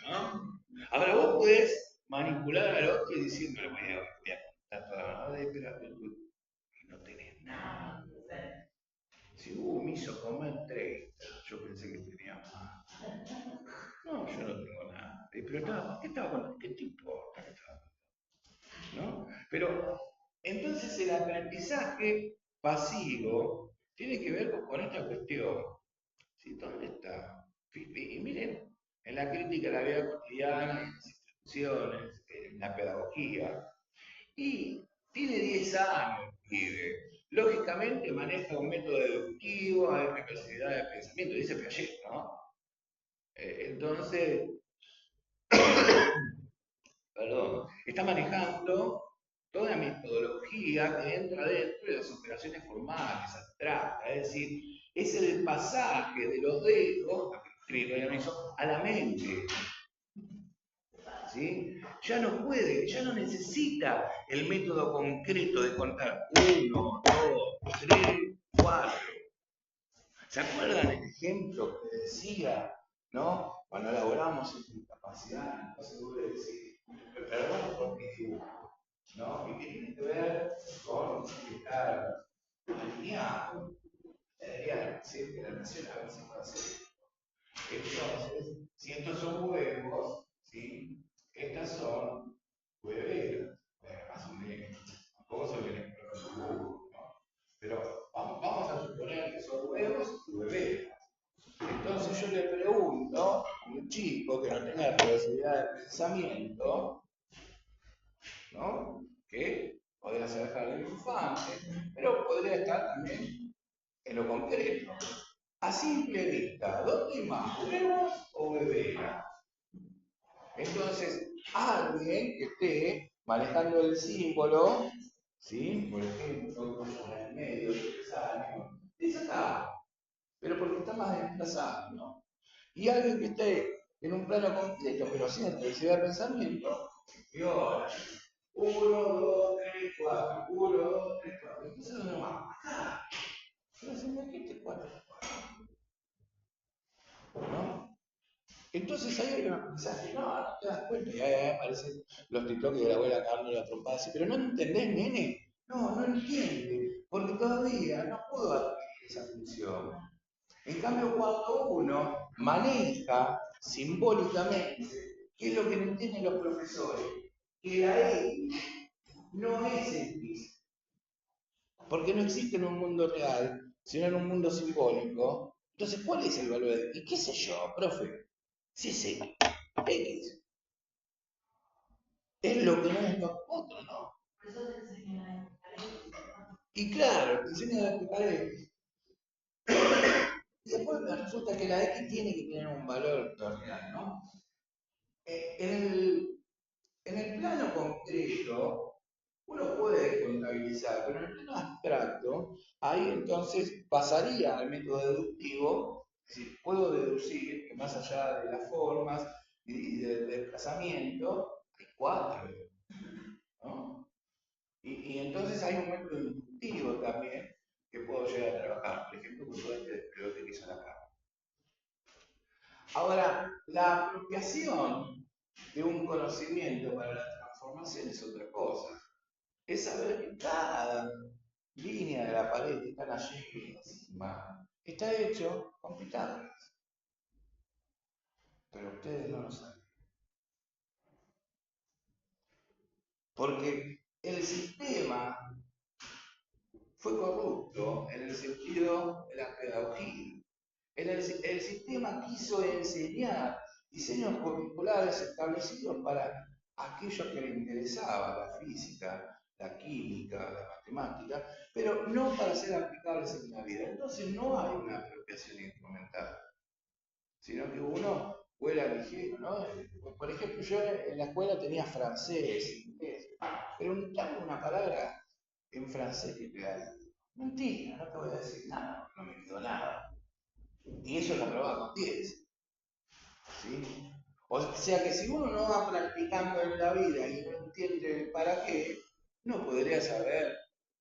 [SPEAKER 1] ¿no? Ahora vos podés manipular al otro y decirme, voy a contar toda la madre, pero y no tenés nada. Si me hizo comer 30, yo pensé que tenía más. No, yo no tengo nada. Pero ¿qué estaba contando? ¿Qué te importa que estaba contando? ¿No? Pero entonces el aprendizaje pasivo tiene que ver con esta cuestión. ¿Sí? ¿Dónde está? Y miren, en la crítica a la vida cotidiana, en las instituciones, en la pedagogía, y tiene 10 años, vive. Lógicamente maneja un método deductivo, hay capacidad de pensamiento, dice Piaget, ¿no? Entonces, perdón, está manejando toda metodología que entra dentro de las operaciones formales, abstractas, es decir, es el pasaje de los dedos, a la mente. ¿Sí? Ya no puede, ya no necesita el método concreto de contar 1, 2, 3, 4. ¿Se acuerdan el ejemplo que decía, ¿no? Cuando elaboramos esta incapacidad, entonces voy a decir, perdón por mi dibujo, ¿no? Y que tiene que ver con estar alineado. Debería decir que la nación a ver si puede hacer. Entonces, si estos son huevos, ¿sí? Estas son hueveras, más o menos. Tampoco son el ejemplo, ¿no? Pero vamos a suponer que son huevos y hueveras. Entonces yo le pregunto a un chico que no tenga capacidad de pensamiento, ¿no? Que podría ser jardín infante, pero podría estar también en lo concreto. A simple vista, ¿dónde hay más, huevos o hueveras? Entonces, alguien que esté manejando el símbolo, ¿sí? Por ejemplo, en el medio, 3 años, dice acá, pero porque está más desplazado, ¿no? Y alguien que esté en un plano concreto, pero sin intensidad de pensamiento, y ahora, 1, 2, 3, 4, 1, 2, 3, 4. Entonces, ¿dónde vamos? Acá. Pero se me quite 4, ¿no? Entonces ahí hay un aprendizaje, no te das cuenta, y ahí aparecen los TikTok de la abuela cagando la trompada, así, pero no entendés, nene. No, no entiende, porque todavía no puedo adquirir esa función. En cambio, cuando uno maneja simbólicamente, ¿qué es lo que no entienden los profesores? Que la E no es X, porque no existe en un mundo real, sino en un mundo simbólico. Entonces, ¿cuál es el valor de X? ¿Qué sé yo, profe? Si es X, X es lo que no es lo otro, ¿no? Y claro, te enseñan a explicar X. Y después me resulta que la X tiene que tener un valor real, ¿no? En el plano concreto, uno puede contabilizar, pero en el plano abstracto, ahí entonces pasaría al método deductivo, es decir, puedo deducir que más allá de las formas y del desplazamiento, hay cuatro, ¿no? Y entonces hay un método inductivo también que puedo llegar a trabajar, por ejemplo, con todo este despelote que hizo la Carmen. Ahora, la apropiación de un conocimiento para la transformación es otra cosa. Es saber que cada línea de la pared que están allí encima está hecho con Pitágoras. Pero ustedes no lo saben. Porque el sistema fue corrupto en el sentido de la pedagogía. El sistema quiso enseñar diseños curriculares establecidos para aquellos que les interesaba la física, la química, la matemática, pero no para ser aplicables en la vida. Entonces no hay una apropiación instrumental, sino que uno vuela ligero, ¿no? Por ejemplo, yo en la escuela tenía francés, inglés, pero una palabra en francés que queda. Mentira, no te voy a decir nada, no me quedó nada. Y eso lo aprobaba con 10. ¿Sí? O sea que si uno no va practicando en la vida y no entiende el para qué, no podría saber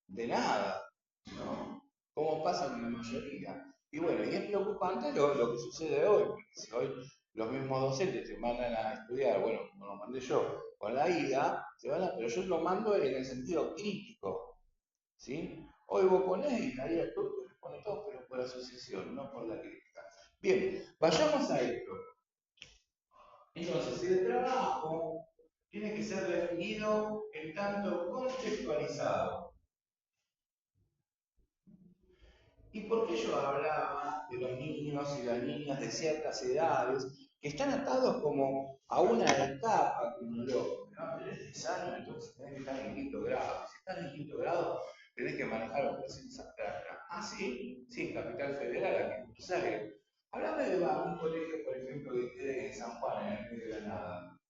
[SPEAKER 1] de nada, ¿no? Como pasa con la mayoría. Y bueno, y es preocupante lo que sucede hoy, porque si hoy los mismos docentes te mandan a estudiar, bueno, como lo mandé yo, con la IA, pero yo lo mando en el sentido crítico, ¿sí? Hoy vos ponés y la IA todo, te pone todo, pero por asociación, no por la crítica. Bien, vayamos a esto. Entonces, el trabajo tiene que ser definido en tanto contextualizado. ¿Y por qué yo hablaba de los niños y las niñas de ciertas edades que están atados como a una etapa cronológica? ¿No? Tenés 10 años, entonces tenés que estar en quinto grado. Si estás en quinto grado, tenés que manejar operaciones abstractas. Ah, sí, sí, en Capital Federal, aquí en Buenos Aires. Hablame de un colegio, por ejemplo, que quede en San Juan, en el medio de Granada.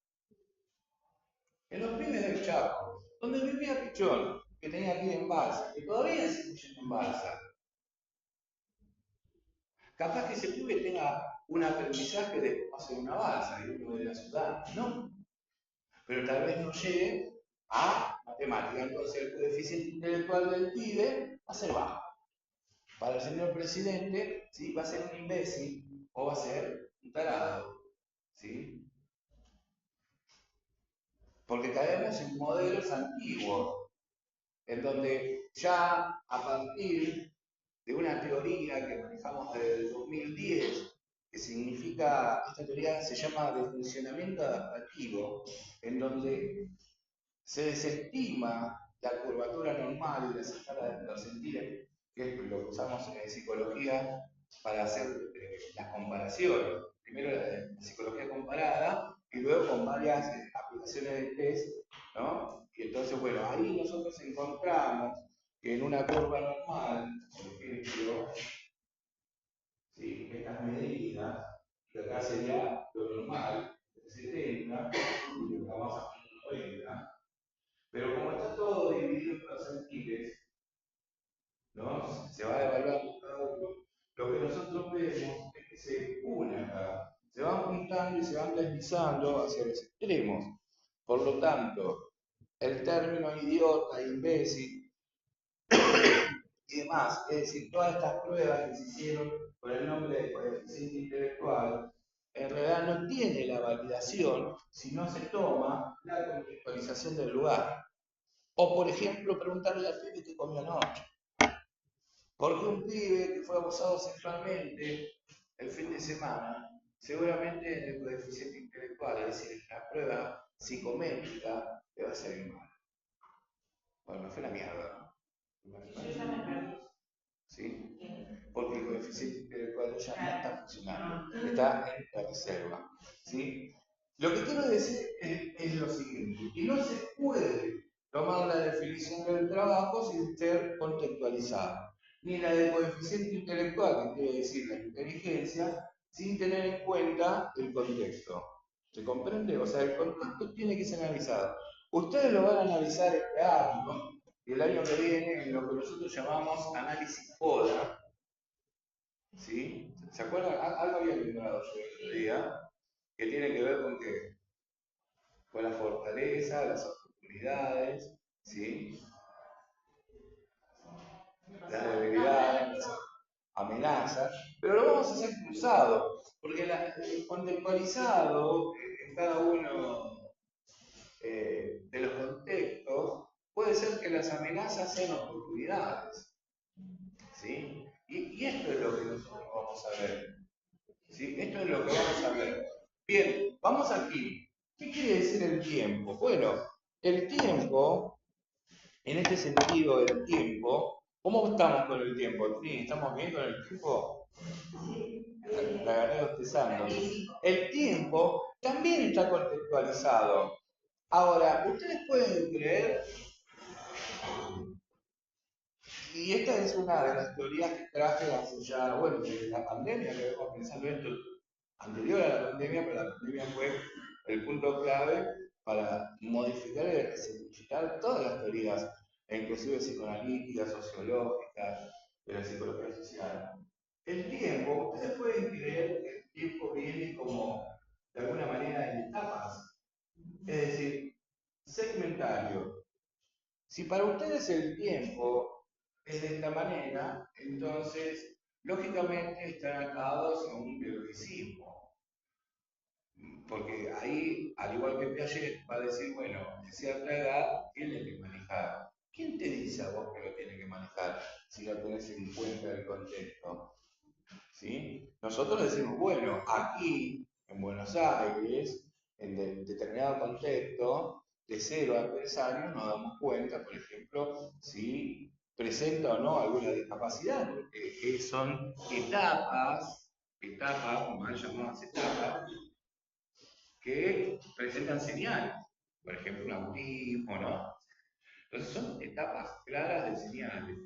[SPEAKER 1] En los pibes del Chaco, donde vivía Pichón, que tenía aquí en Balsa, que todavía sigue yendo en Balsa. Capaz que ese pibe tenga un aprendizaje de cómo hacer una balsa y uno de la ciudad, no. Pero tal vez no llegue a matemática. Entonces el coeficiente intelectual del pibe va a ser bajo. Para el señor presidente, ¿sí? Va a ser un imbécil o va a ser un tarado. ¿Sí? Porque caemos en modelos antiguos, en donde ya a partir de una teoría que manejamos desde el 2010, que significa, esta teoría se llama de funcionamiento adaptativo, en donde se desestima la curvatura normal y las escalas percentiles, que es lo que usamos en psicología para hacer las comparaciones. Primero la psicología comparada y luego con varias aplicaciones de test, ¿no? Y entonces, bueno, ahí nosotros encontramos que en una curva normal, por ejemplo, ¿sí? Estas medidas, que acá sería lo normal, el 70, y acá vamos a poner 90, pero como está todo dividido en percentiles, ¿no? Se va evaluando cada uno. Lo que nosotros vemos es que se une acá, se van juntando y se van deslizando hacia los extremos. Por lo tanto, el término idiota, imbécil y demás, es decir, todas estas pruebas que se hicieron con el nombre de coeficiente intelectual, en realidad no tiene la validación si no se toma la contextualización del lugar. O, por ejemplo, preguntarle al pibe qué comió anoche. Porque un pibe que fue abusado sexualmente el fin de semana, seguramente en el coeficiente intelectual, es decir, en la prueba psicométrica, le va a salir mal. Bueno, me fue la mierda, ¿no?
[SPEAKER 2] Yo ya me perdí.
[SPEAKER 1] ¿Sí? Porque el coeficiente intelectual ya no está funcionando, está en la reserva. ¿Sí? Lo que quiero decir es lo siguiente, que no se puede tomar la definición del trabajo sin ser contextualizado, ni la de coeficiente intelectual, que quiere decir la inteligencia, sin tener en cuenta el contexto. ¿Se comprende? O sea, el contexto tiene que ser analizado. Ustedes lo van a analizar este año, y el año que viene en lo que nosotros llamamos análisis FODA, ¿sí? ¿Se acuerdan? Algo había nombrado yo el otro día, que tiene que ver con qué? Con la fortaleza, las oportunidades, ¿sí? Las debilidades, las amenazas, pero lo vamos a hacer cruzado, porque contextualizado en cada uno de los contextos, puede ser que las amenazas sean oportunidades, ¿sí? Y esto es lo que nosotros vamos a ver, ¿sí? Esto es lo que vamos a ver. Bien, vamos aquí. ¿Qué quiere decir el tiempo? Bueno, el tiempo, en este sentido del tiempo, ¿cómo estamos con el tiempo? ¿Sí? ¿Estamos bien con el tiempo? La gané bostezando. El tiempo también está contextualizado. Ahora, ustedes pueden creer, y esta es una de las teorías que traje hace ya, bueno, desde la pandemia, que vengo pensando esto anterior a la pandemia, pero la pandemia fue el punto clave para modificar y resignificar todas las teorías, e inclusive psicoanalíticas, sociológicas, de la psicología social. El tiempo, ustedes pueden creer que el tiempo viene como, de alguna manera, en etapas, es decir, segmentario. Si para ustedes el tiempo es de esta manera, entonces, lógicamente, están atados a un biologicismo. Porque ahí, al igual que Piaget, va a decir, bueno, de cierta edad tiene que manejar. ¿Quién te dice a vos que lo tiene que manejar si no tenés en cuenta el contexto? ¿Sí? Nosotros decimos, bueno, aquí, en Buenos Aires, en determinado contexto, de 0 a 3 años nos damos cuenta, por ejemplo, si presenta o no alguna discapacidad, porque son etapas, mal llamadas etapas, que presentan señales, por ejemplo, un autismo, ¿no? Entonces son etapas claras de señales.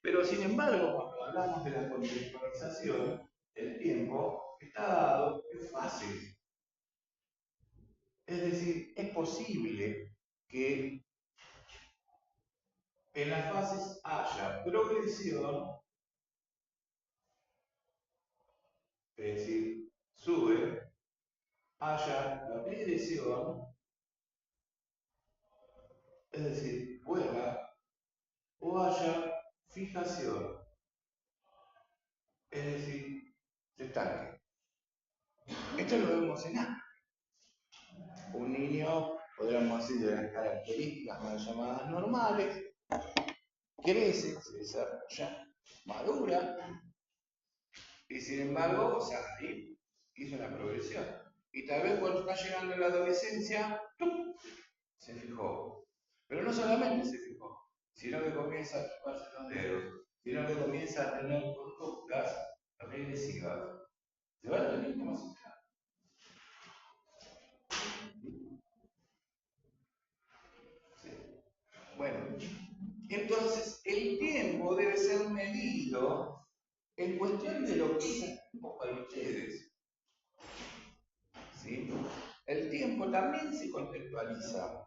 [SPEAKER 1] Pero sin embargo, cuando hablamos de la contextualización, el tiempo está dado en fases. Es decir, es posible que en las fases haya progresión, es decir, sube, haya la regresión, es decir, vuela, o haya fijación, es decir, se estanque. Esto lo vemos en A. Un niño, podríamos decir, de las características mal llamadas normales, crece, se desarrolla, madura, y sin embargo, o sea, ahí hizo una progresión. Y tal vez cuando está llegando a la adolescencia, ¡tum!, se fijó. Pero no solamente se fijó, sino que comienza a chuparse los dedos, sino que comienza a tener conductas regresivas. ¿Se va a entender cómo se llama? Sí. Bueno, entonces el tiempo debe ser medido en cuestión de lo que es el tiempo para ustedes. ¿Sí? El tiempo también se contextualiza.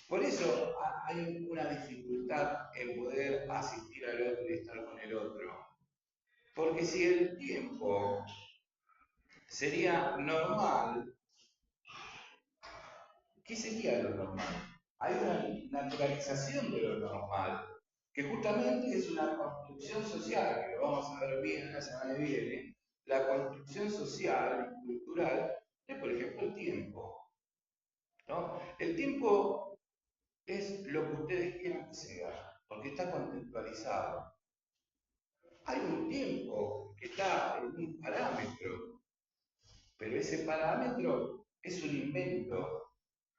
[SPEAKER 1] Por eso hay una dificultad en poder asistir al otro y estar con el otro. Porque si el tiempo sería normal, ¿qué sería lo normal? Hay una naturalización de lo normal, que justamente es una construcción social, que lo vamos a ver bien la semana que viene, la construcción social y cultural de, por ejemplo, el tiempo. ¿No? El tiempo es lo que ustedes quieran que sea, porque está contextualizado. Hay un tiempo que está en un parámetro, pero ese parámetro es un invento.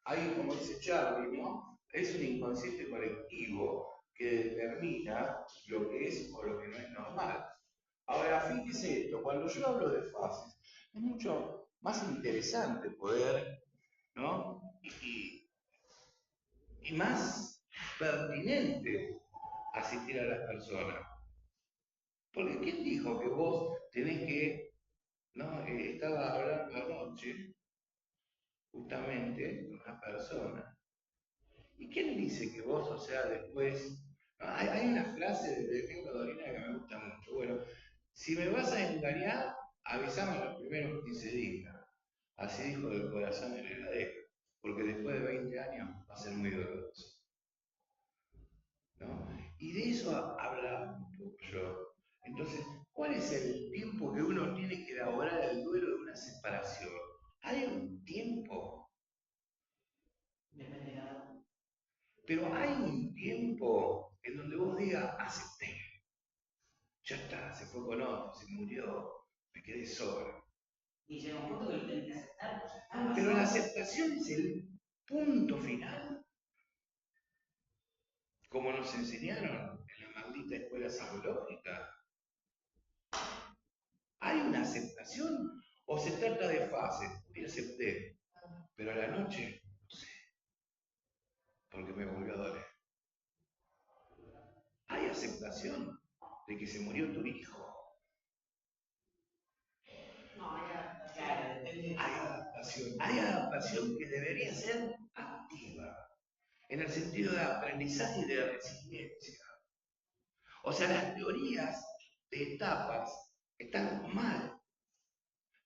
[SPEAKER 1] Hay, como dice Charlie, ¿no? es un inconsciente colectivo que determina lo que es o lo que no es normal. Ahora, fíjese esto, cuando yo hablo de fases, es mucho más interesante poder, ¿no? Y más pertinente asistir a las personas. Porque ¿quién dijo que vos tenés que, ¿no? Estaba hablando anoche justamente con una persona. ¿Y quién dice que vos, o sea, después... No, hay una frase de Diego Dorina que me gusta mucho. Bueno, si me vas a engañar, avísame en los primeros 15 días. Así dijo del corazón en el heladero. Porque después de 20 años va a ser muy doloroso. ¿No? Y de eso habla un poco yo. Entonces, ¿cuál es el tiempo que uno tiene que elaborar el duelo de una separación? Hay un tiempo, pero hay un tiempo en donde vos digas, acepté, ya está, se fue con otro, se murió, me quedé solo. Y llega un punto que lo tenés que aceptar. Pero la aceptación es el punto final, como nos enseñaron en la maldita escuela psicológica. ¿Hay una aceptación o se trata de fases? Hoy acepté, pero a la noche, no sé, porque me volvió a doler. ¿Hay aceptación de que se murió tu hijo? No, hay adaptación. Hay adaptación. Hay adaptación que debería ser activa, en el sentido de aprendizaje y de resiliencia. O sea, las teorías de etapas están mal,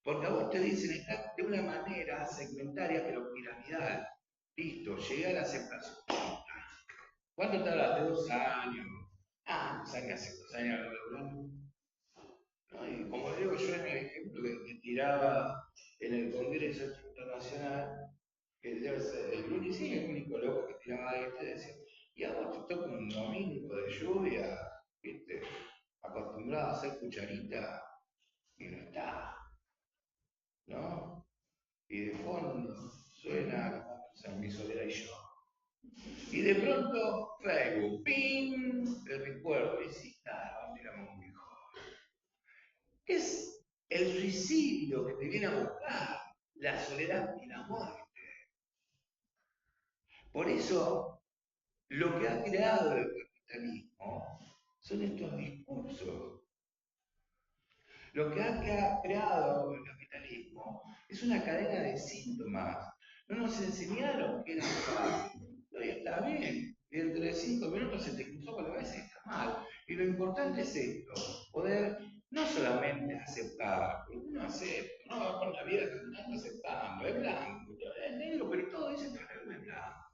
[SPEAKER 1] porque a vos te dicen está de una manera segmentaria pero piramidal. Listo, llegué a la aceptación. ¿Cuánto tardaste? 2 años. Ah, 2 años, hace 2 años lo logramos. ¿No? Y como digo yo en el ejemplo que tiraba en el Congreso Internacional, que debe ser el único, sí, el único loco que tiraba ahí, te decía, y a vos te toca un domingo de lluvia, ¿viste? Acostumbrado a hacer cucharita, y no está, ¿no? Y de fondo suena San Mi Soledad y yo. Y de pronto, Facebook, ¡ping! El recuerdo, y sí, claro, éramos muy jóvenes. Es el suicidio que te viene a buscar, la soledad y la muerte. Por eso, lo que ha creado el capitalismo son estos discursos. Lo que ha creado el capitalismo es una cadena de síntomas. No nos enseñaron que era fácil. Hoy está bien. Y dentro de 5 minutos se te cruzó con la cabeza y está mal. Y lo importante es esto, poder no solamente aceptar, porque uno acepta, no va por la vida caminando aceptando, es blanco, es negro, pero todo dice que no es blanco.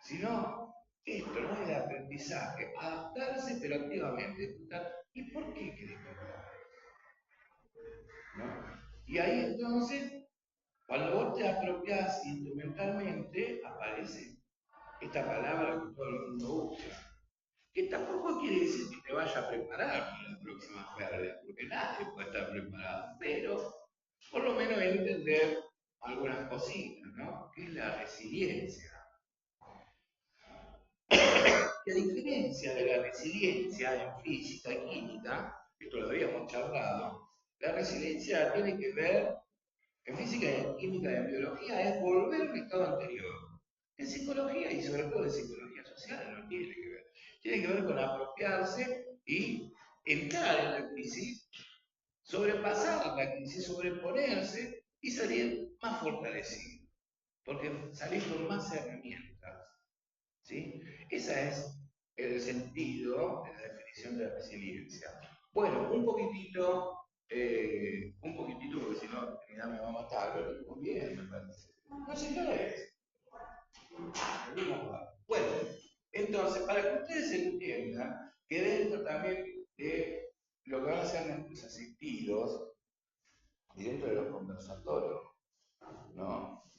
[SPEAKER 1] Sino esto, ¿no? Es de aprendizaje, adaptarse pero activamente. ¿Y por qué querés cambiar? ¿No? Y ahí entonces, cuando vos te apropias instrumentalmente, aparece esta palabra que todo el mundo usa, que tampoco quiere decir que te vaya a preparar para las próximas pérdidas, porque nadie puede estar preparado, pero por lo menos entender algunas cositas, ¿no? Que es la resiliencia. Que a diferencia de la resiliencia en física y química, esto lo habíamos charlado, la resiliencia tiene que ver en física y en química y en biología es volver a un estado anterior. En psicología y sobre todo en psicología social no tiene que ver. Tiene que ver con apropiarse y entrar en la crisis, sobrepasar la crisis, sobreponerse y salir más fortalecido. Porque salir con más herramientas. ¿Sí? Ese es el sentido de la definición de la resiliencia. Bueno, un poquitito porque si no, Trinidad me va a matar, pero lo tengo bien, me parece. No sé qué es. Bueno, entonces, para que ustedes entiendan que dentro también de lo que van a ser nuestros asistidos y dentro de los conversatorios, ¿no?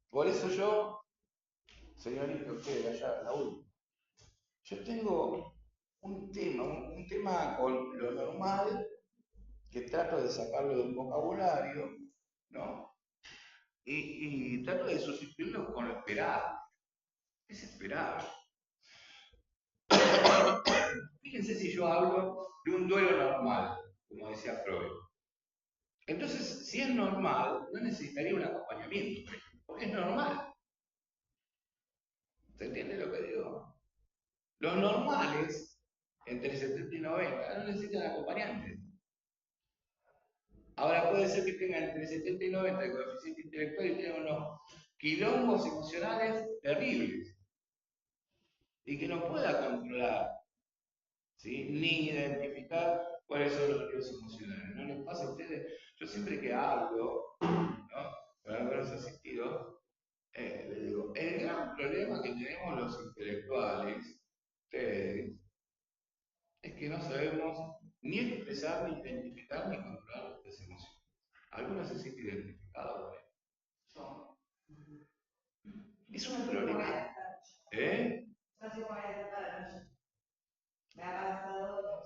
[SPEAKER 1] Por eso yo, señorita, usted allá, la última. Yo tengo un tema con lo normal que trato de sacarlo de un vocabulario, ¿no? Y trato de sustituirlo con lo esperado. es esperable. Fíjense si yo hablo de un duelo normal, como decía Freud. Entonces, si es normal, no necesitaría un acompañamiento, por ejemplo, porque es normal. ¿Se entiende lo que digo? Los normales, entre 70 y 90, no necesitan acompañantes. Ahora puede ser que tengan entre 70 y 90 de coeficiente intelectual y tengan unos quilombos emocionales terribles y que no pueda controlar, ¿sí? Ni identificar cuáles son los ríos emocionales. ¿No les pasa a ustedes? Yo siempre que hablo, ¿no? Con algunos asistidos, les digo, el gran problema que tenemos los intelectuales, ustedes, es que no sabemos ni expresar, ni identificar, ni controlar nuestras emociones. Algunos se sienten identificados con esto. Es un problema. ¿Eh? No sé cómo es para la noche. Me ha pasado,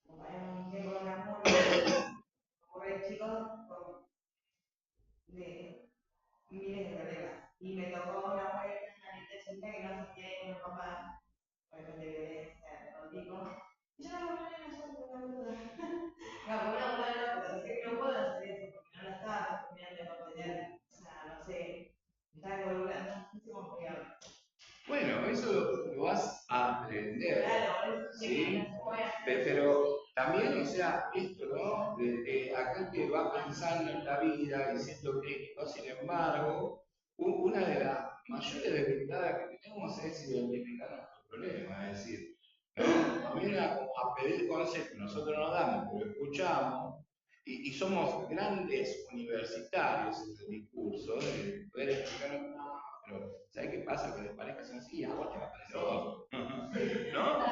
[SPEAKER 1] acompañamos un tiempo con amor, como ven chicos, de miles de problemas. Y me tocó una mujer adolescente que no se quiere con el papá, por ejemplo, de violencia, de todo tipo. Y yo no, no, boluda. No, boluda, pero sé que no puedo hacer eso, porque no la estaba terminando de contener. O sea, no sé, me estaba involucrando muchísimo porque bueno, eso lo vas a aprender. Claro, ¿sí? Pero también, o sea, esto, ¿no? De aquel que va pensando en la vida y siendo crítico, sin embargo, una de las mayores debilidades que tenemos es identificar nuestros problemas, es decir, ¿no? Viene a pedir consejos, nosotros nos damos, pero escuchamos, y somos grandes universitarios en el discurso, de poder explicar, no, pero ¿sabes qué pasa? Que las parejas son así, a vos te va a parecer otro. ¿No?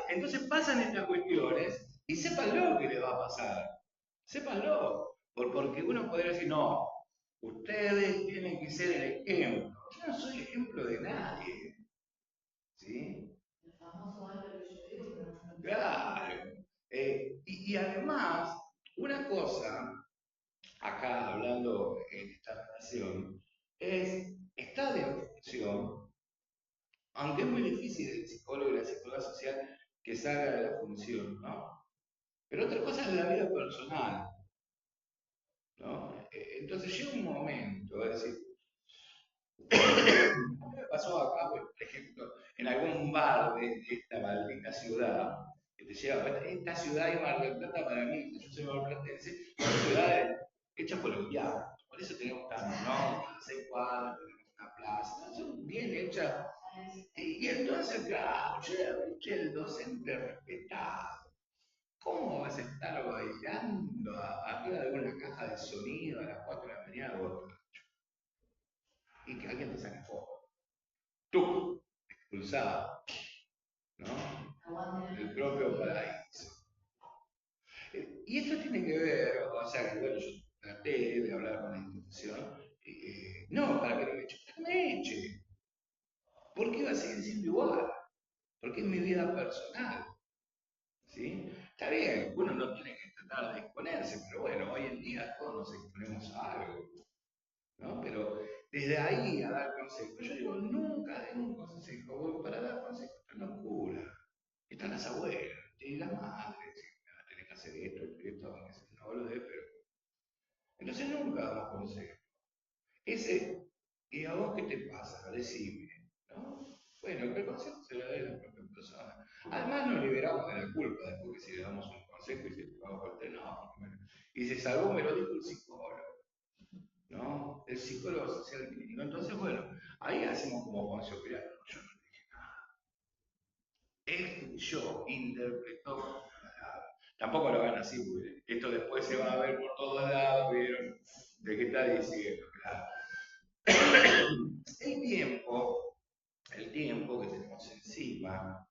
[SPEAKER 1] Entonces pasan estas cuestiones y sépanlo que les va a pasar. Sépanlo. Porque uno podría decir, no, ustedes tienen que ser el ejemplo. Yo no soy ejemplo de nadie. ¿Sí? El famoso algo que yo digo, pero no. Claro. Y además, una cosa, acá hablando en esta relación, es estar en función, aunque es muy difícil el psicólogo y la psicóloga social que salga de la función, ¿no? Pero otra cosa es la vida personal, ¿no? Entonces llega un momento, es decir, me pasó acá, por ejemplo, en algún bar de esta maldita ciudad, que te lleva, esta ciudad de Mar del Plata para mí, yo soy marplatense, es una ciudad hecha por el diablo, por eso tenemos tanto, ¿no? 6 cuadras, tenemos una plaza, ¿no? Son bien hechas. Y entonces, claro, yo el docente respetado. ¿Cómo vas a estar bailando arriba de una caja de sonido a las 4 de la mañana borracho? Y que alguien te saque foto. Tú, expulsado, ¿no? El propio paraíso. Y esto tiene que ver, o sea, que bueno, yo traté de hablar con la institución, no para que no me eche, para que me eche. ¿Por qué va a seguir siendo igual? Porque es mi vida personal. ¿Sí? Está bien, uno no tiene que tratar de exponerse, pero bueno, hoy en día todos nos exponemos a algo, ¿no? Pero desde ahí a dar consejos, yo digo, nunca den un consejo, porque para dar consejos es una locura. Están las abuelas y las madres, tenés que hacer esto, aunque sea no lo de, pero... Entonces nunca damos consejos. Ese, ¿y a vos qué te pasa? Decime, ¿no? Bueno, que el consejo se lo dé la propia persona. Además nos liberamos de la culpa después que si le damos un consejo y se te va por el no, bueno. Y se salvó, me lo dijo el psicólogo, ¿no? El psicólogo social clínico. Entonces, bueno, ahí hacemos como Poncio Pilato. Yo no dije nada. Yo interpretó. Tampoco lo hagan así, porque esto después se va a ver por todos lados, ¿vieron? ¿De qué está diciendo? Claro. El tiempo, el tiempo que tenemos encima,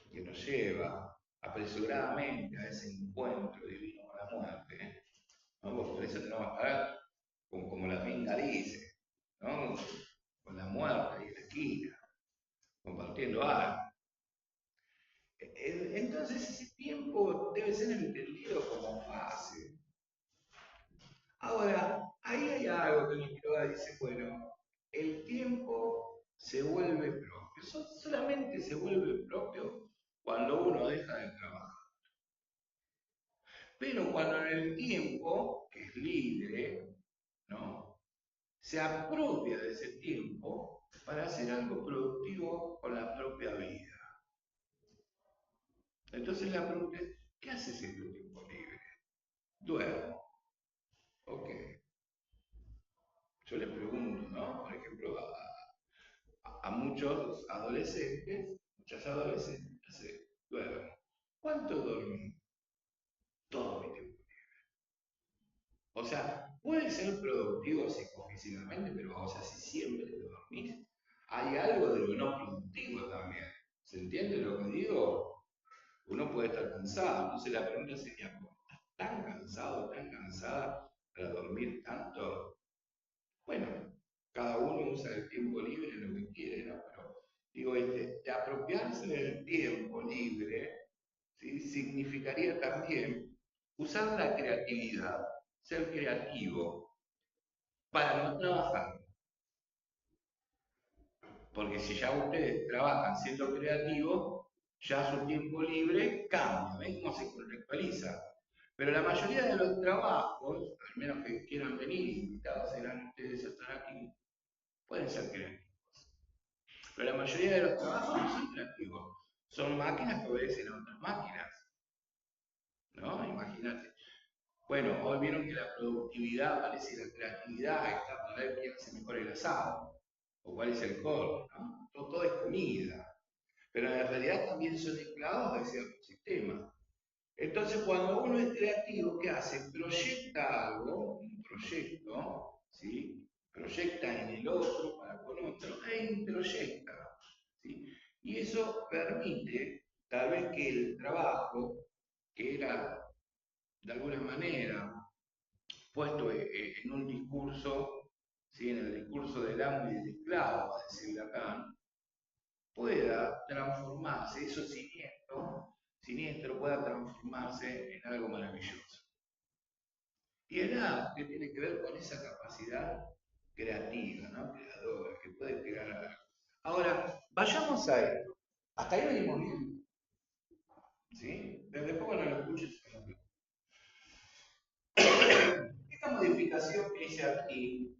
[SPEAKER 1] que nos lleva apresuradamente a ese encuentro divino con la muerte, ¿no? Porque por eso tenemos que estar, como la pinga dice, ¿no? Con la muerte y la esquina, compartiendo algo. Entonces ese tiempo debe ser entendido como fase. Ahora, ahí hay algo que mi quiroga dice, bueno, el tiempo se vuelve propio. Solamente se vuelve propio cuando uno deja de trabajar. Pero cuando en el tiempo, que es libre, ¿no? Se apropia de ese tiempo para hacer algo productivo con la propia vida. Entonces la pregunta es, ¿qué haces en tu tiempo libre? Duermo. Ok. Yo le pregunto, ¿no? Por ejemplo, a muchos adolescentes, muchas adolescentes, duermo. ¿Cuánto dormí? Todo mi tiempo. O sea, puede ser productivo psicofísicamente, pero o sea, si siempre te dormís, hay algo de lo no productivo también. ¿Se entiende lo que digo? Uno puede estar cansado, entonces la pregunta sería, ¿estás tan cansado, tan cansada para dormir tanto? Bueno, cada uno usa el tiempo libre en lo que quiere, ¿no? Pero digo, de apropiarse del tiempo libre, ¿sí? Significaría también usar la creatividad, ser creativo, para no trabajar. Porque si ya ustedes trabajan siendo creativos, ya su tiempo libre cambia, ¿ven cómo se contextualiza? Pero la mayoría de los trabajos, al menos que quieran venir, invitados serán ustedes a estar aquí, pueden ser creativos. Pero la mayoría de los trabajos no son creativos, son máquinas que obedecen a otras máquinas, ¿no? Imagínate. Bueno, hoy vieron que la productividad parece la creatividad está para ver quién hace mejor el asado, o cuál es el corte, ¿no? Todo es comida, pero en realidad también son esclavos de cierto sistema. Entonces, cuando uno es creativo, ¿qué hace? Proyecta algo, un proyecto, ¿sí? Proyecta en el otro para con otro e introyecta, ¿sí? Y eso permite, tal vez que el trabajo, que era de alguna manera puesto en un discurso, ¿sí? En el discurso del amo y del esclavo, a decirle acá, pueda transformarse, eso siniestro pueda transformarse en algo maravilloso. Y el arte tiene que ver con esa capacidad creativa, ¿no? Creadora, que puede crear algo. Ahora, vayamos a esto. ¿Hasta ahí venimos bien? ¿Sí? Después cuando lo escuches, esta modificación que hice aquí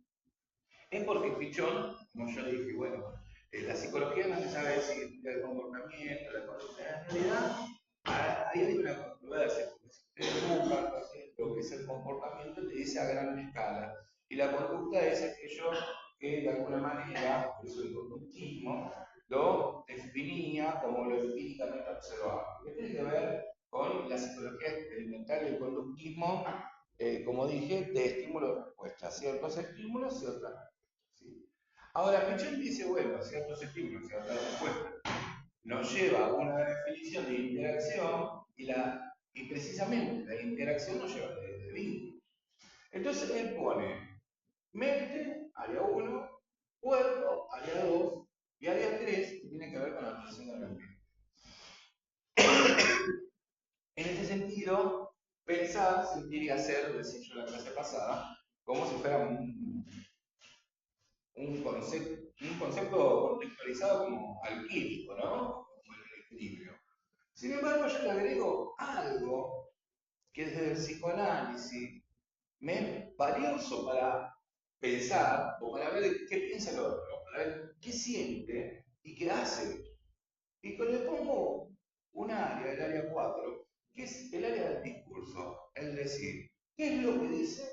[SPEAKER 1] es porque Pichón, como yo dije, bueno, la psicología no se sabe si el comportamiento, la conducta, en realidad ahí hay una controversia, porque si ustedes buscan lo que es el comportamiento, te dice a gran escala, y la conducta es aquello que de alguna manera, por eso el conductismo, lo definía como lo empíricamente observable, que tiene que ver con la psicología experimental y el conductismo, como dije, de estímulo-respuesta, ciertos estímulos y otras. ¿Sí? Ahora, Pichón dice, bueno, ciertos estímulos, ciertas respuestas, nos lleva a una definición de interacción y precisamente la interacción nos lleva de vínculo. Entonces él pone mente, área 1, cuerpo, área 2 y área 3, que tiene que ver con la relación del ambiente. En ese sentido, pensar, sentir y hacer, decía yo la clase pasada, como si fuera un concepto contextualizado como alquímico, ¿no? Como el equilibrio. Sin embargo, yo le agrego algo que desde el psicoanálisis me es valioso para pensar o para ver qué piensa el otro, para ver qué siente y qué hace. Y le pongo un área, el área 4, que es el área del discurso, es decir, qué es lo que dice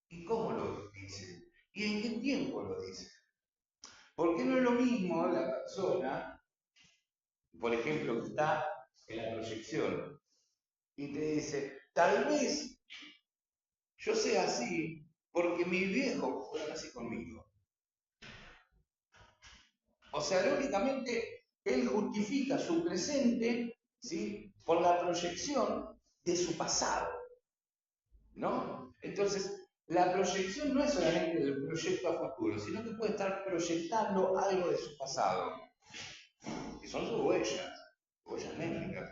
[SPEAKER 1] y cómo lo dice y en qué tiempo lo dice. Porque no es lo mismo la persona, por ejemplo, que está en la proyección y te dice, tal vez yo sea así porque mis viejos fueron así conmigo. O sea, lógicamente, él justifica su presente, ¿sí? Por la proyección de su pasado, ¿no? Entonces, la proyección no es solamente del proyecto a futuro, sino que puede estar proyectando algo de su pasado, que son sus huellas métricas.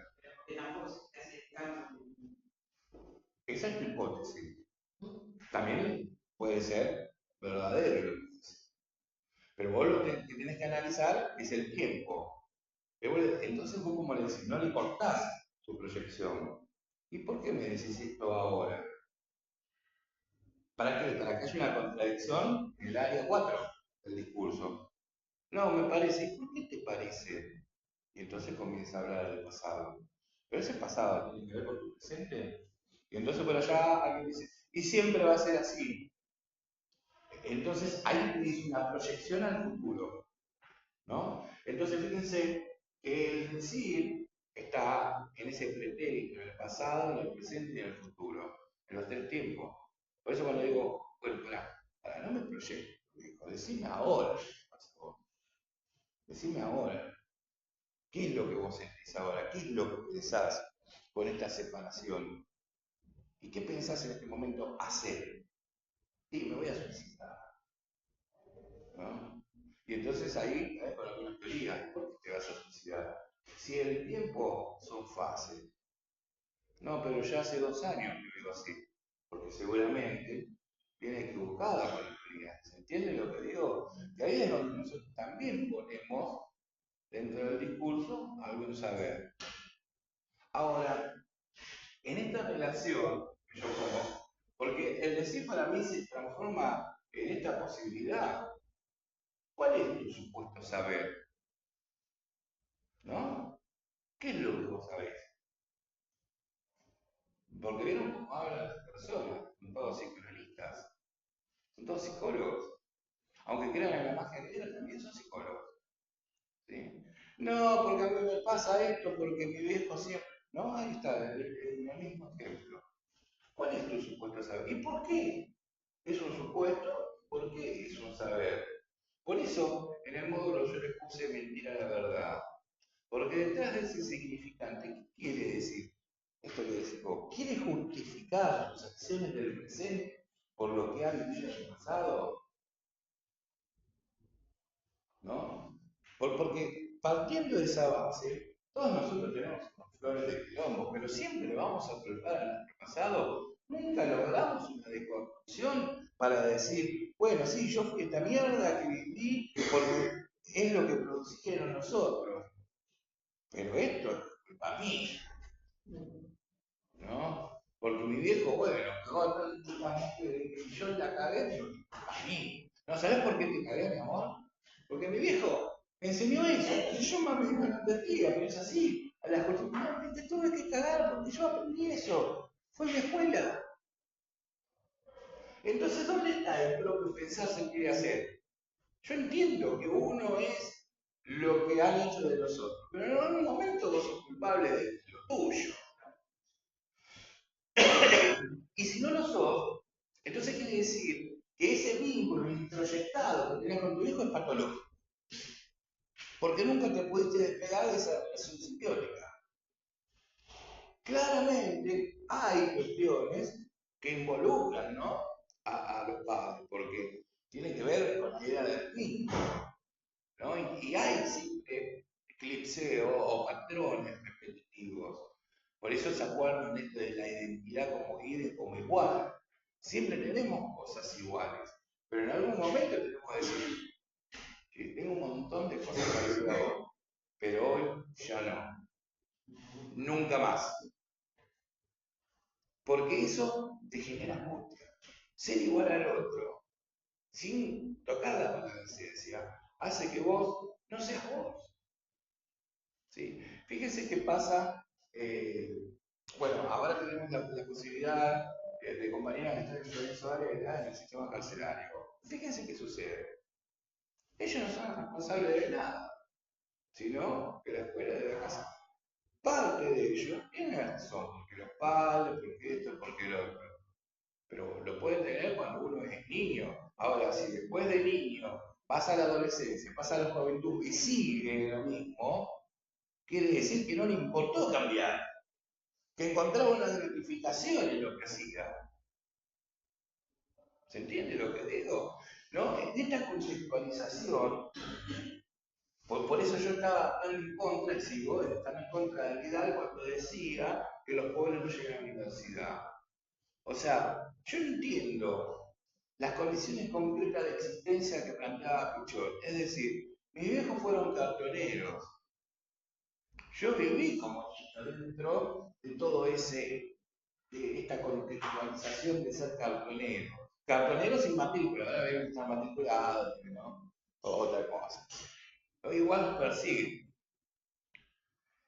[SPEAKER 1] Esa es tu hipótesis. También puede ser verdadero lo que dice. Pero vos que tenés que analizar es el tiempo. Entonces vos como le decís, no le cortás su proyección. ¿Y por qué me decís esto ahora? ¿Para qué? Para que haya una contradicción en el área 4 del discurso. No, me parece. ¿Y por qué te parece? Y entonces comienza a hablar del pasado. Pero ese pasado tiene que ver con tu presente. Y entonces por allá alguien dice, y siempre va a ser así. Entonces ahí te dice una proyección al futuro, ¿no? Entonces fíjense que el decir está en ese pretérito, en el pasado, en el presente y en el futuro, en los tres tiempos. Por eso cuando digo, bueno, para no me proyecto, digo, decime ahora, decime ahora, ¿qué es lo que vos sentís ahora? ¿Qué es lo que pensás con esta separación? ¿Y qué pensás en este momento hacer? Sí, me voy a suicidar, ¿no? Y entonces ahí, con algunas teorías, ¿por qué te vas a suicidar? Si el tiempo son fases. No, pero ya hace 2 años que vivo así, porque seguramente viene equivocada con la teoría. ¿Se entiende lo que digo? Que ahí es donde nosotros también ponemos dentro del discurso algún saber. Ahora, en esta relación que yo pongo, porque el decir para mí se transforma en esta posibilidad. ¿Cuál es tu supuesto saber? ¿No? ¿Qué es lo que vos sabés? Porque vieron cómo hablan las personas, son todos psicoanalistas, son todos psicólogos. Aunque crean en la magia negra, también son psicólogos. ¿Sí? No, porque a mí me pasa esto, porque mi viejo siempre. No, ahí está, el mismo ejemplo. ¿Cuál es tu supuesto saber? ¿Y por qué es un supuesto? ¿Por qué es un saber? Por eso, en el módulo yo les puse mentira a la verdad. Porque detrás de ese significante, ¿qué quiere decir? Esto que decís vos, ¿quiere justificar sus acciones del presente por lo que ha vivido en el pasado? ¿No? Porque partiendo de esa base, todos nosotros tenemos unos flores de quilombo, pero siempre vamos a culpar a nuestro pasado. Nunca logramos una deconstrucción para decir, bueno, sí, yo fui esta mierda que viví porque es lo que produjeron nosotros, pero esto es culpa mía. ¿No? Porque mi viejo, bueno, cagó tantas que yo la cagué, pero a mí. ¿No sabes por qué te cagué, mi amor? Porque mi viejo me enseñó eso. Yo mami no lo entendía, pero es así. A la escuela, no, te tuve que cagar porque yo aprendí eso. Fue mi escuela. Entonces, ¿dónde está el propio pensar sentir y hacer? Yo entiendo que uno es lo que han hecho de los otros, pero en algún momento vos sos culpable de lo tuyo. Y si no lo sos, entonces quiere decir que ese vínculo introyectado que tenés con tu hijo es patológico. Porque nunca te pudiste despegar de esa relación simbiótica. Claramente hay cuestiones que involucran, ¿no? A los padres, porque tienen que ver con la idea del vínculo, ¿no? Y hay siempre eclipseo o patrones repetitivos. Por eso se acuerdan de esto de la identidad como ide como igual. Siempre tenemos cosas iguales, pero en algún momento tenemos que decir que tengo un montón de cosas parecidas a vos, pero hoy ya no. Nunca más. Porque eso te genera angustia. Ser igual al otro, sin tocar la conciencia, hace que vos no seas vos. ¿Sí? Fíjense qué pasa, bueno, ahora tenemos la posibilidad de compañeras que están en Lorenzo Varela en el sistema carcelario. Fíjense qué sucede. Ellos no son responsables de nada, sino que la escuela de la casa. Parte de ellos tiene razón, porque los padres, porque esto, porque lo otro. Pero lo pueden tener cuando uno es niño. Ahora, si después de niño pasa a la adolescencia, pasa a la juventud y sigue lo mismo, quiere decir que no le importó cambiar, que encontraba una gratificación en lo que hacía. ¿Se entiende lo que digo? ¿No? En esta contextualización, por eso yo estaba tan en contra, y sigo tan en contra de Vidal cuando decía que los pobres no llegan a la universidad. O sea, yo entiendo las condiciones concretas de existencia que planteaba Pichón. Es decir, mis viejos fueron cartoneros. Yo viví como niño dentro de todo de esta contextualización de ser cartonero. Cartonero sin matrícula, ahora veo que están matriculados, ¿no? O otra cosa. Pero igual nos persiguen.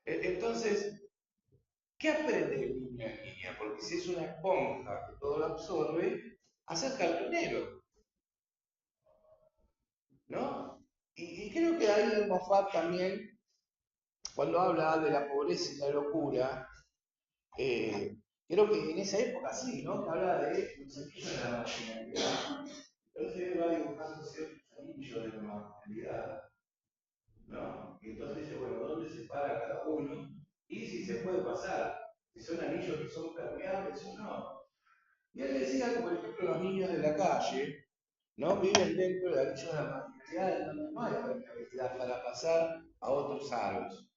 [SPEAKER 1] Entonces, ¿qué aprende el niño en niña? Porque si es una esponja que todo lo absorbe, a ser cartonero, ¿no? Y creo que ahí Moffat también, cuando habla de la pobreza y la locura, eh, creo que en esa época sí, ¿no? Que habla de los anillos de la marginalidad. Entonces va dibujando ciertos anillos de la marginalidad, ¿no? Y entonces dice, bueno, ¿dónde se para cada uno? Y si se puede pasar, si son anillos que son permeables o no. Y él decía que, por ejemplo, los niños de la calle, ¿no? Viven dentro del anillo de la marginalidad, en donde no hay permeabilidad para pasar a otros aros.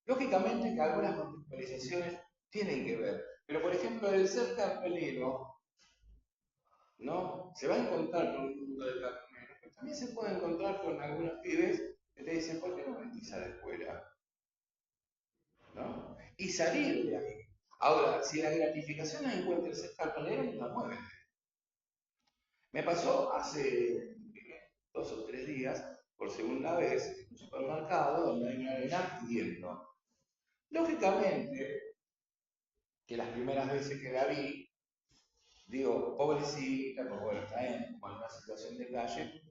[SPEAKER 1] Lógicamente que algunas contextualizaciones tienen que ver, pero por ejemplo, el ser carpelero, ¿no? Se va a encontrar con un mundo de cartoneros, pero también se puede encontrar con algunos pibes que te dicen, ¿por qué no venís a la escuela? ¿No? Y salir de ahí. Ahora, si la gratificación la encuentra el ser cartonero, no la mueve. Me pasó hace 2 o 3 días, por segunda vez, en un supermercado donde hay una nena pidiendo. Lógicamente, que las primeras veces que la vi, digo, pobrecita, como bueno, está en una situación de calle,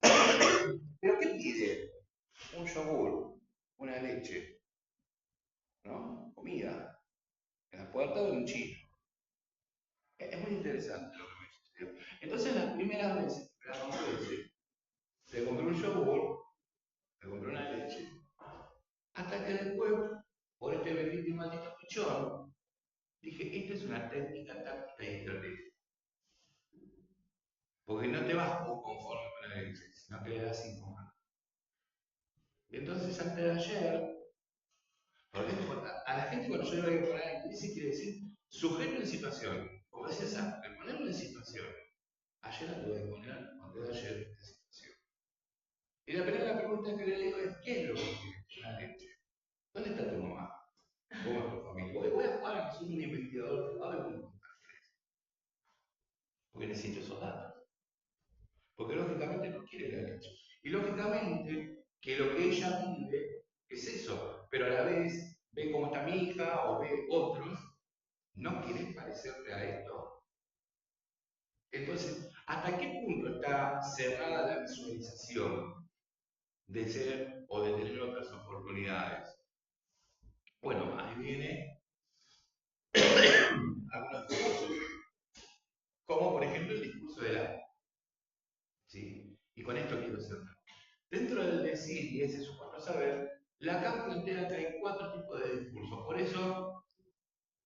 [SPEAKER 1] pero ¿qué pide? Un yogur, una leche, ¿no? Comida, en la puerta de un chino. Es muy interesante lo que me sucedió. Entonces, las primeras veces, las 2 veces, le compré un yogur, le compré una leche, hasta que después, por este bendito y maldito pichón, dije, esta es una técnica táctica de estrategia. Porque no te vas conforme con la leche, sino que le das 5 más. Entonces, antes de ayer, porque a la gente cuando yo le voy a poner en crisis quiere decir sujeto en situación. Como decía el ponerlo en situación. Ayer la tuve que poner, antes de ayer, en situación. Y la primera pregunta que le digo es, ¿qué es lo que quieres? La leche. ¿Dónde está tu mamá? ¿Cómo es tu familia? Voy a jugar a que soy un investigador privado, porque necesito esos datos. Porque lógicamente no quiere la leche. Y lógicamente que lo que ella vive es eso, pero a la vez ve cómo está mi hija o ve otros, no quiere parecerle a esto. Entonces, ¿hasta qué punto está cerrada la visualización de ser o de tener otras oportunidades? Bueno, ahí viene algunos discursos, como por ejemplo el discurso del amo. ¿Sí? Y con esto quiero cerrar. Dentro del decir y ese supuesto saber, Lacan plantea que hay 4 tipos de discursos. Por eso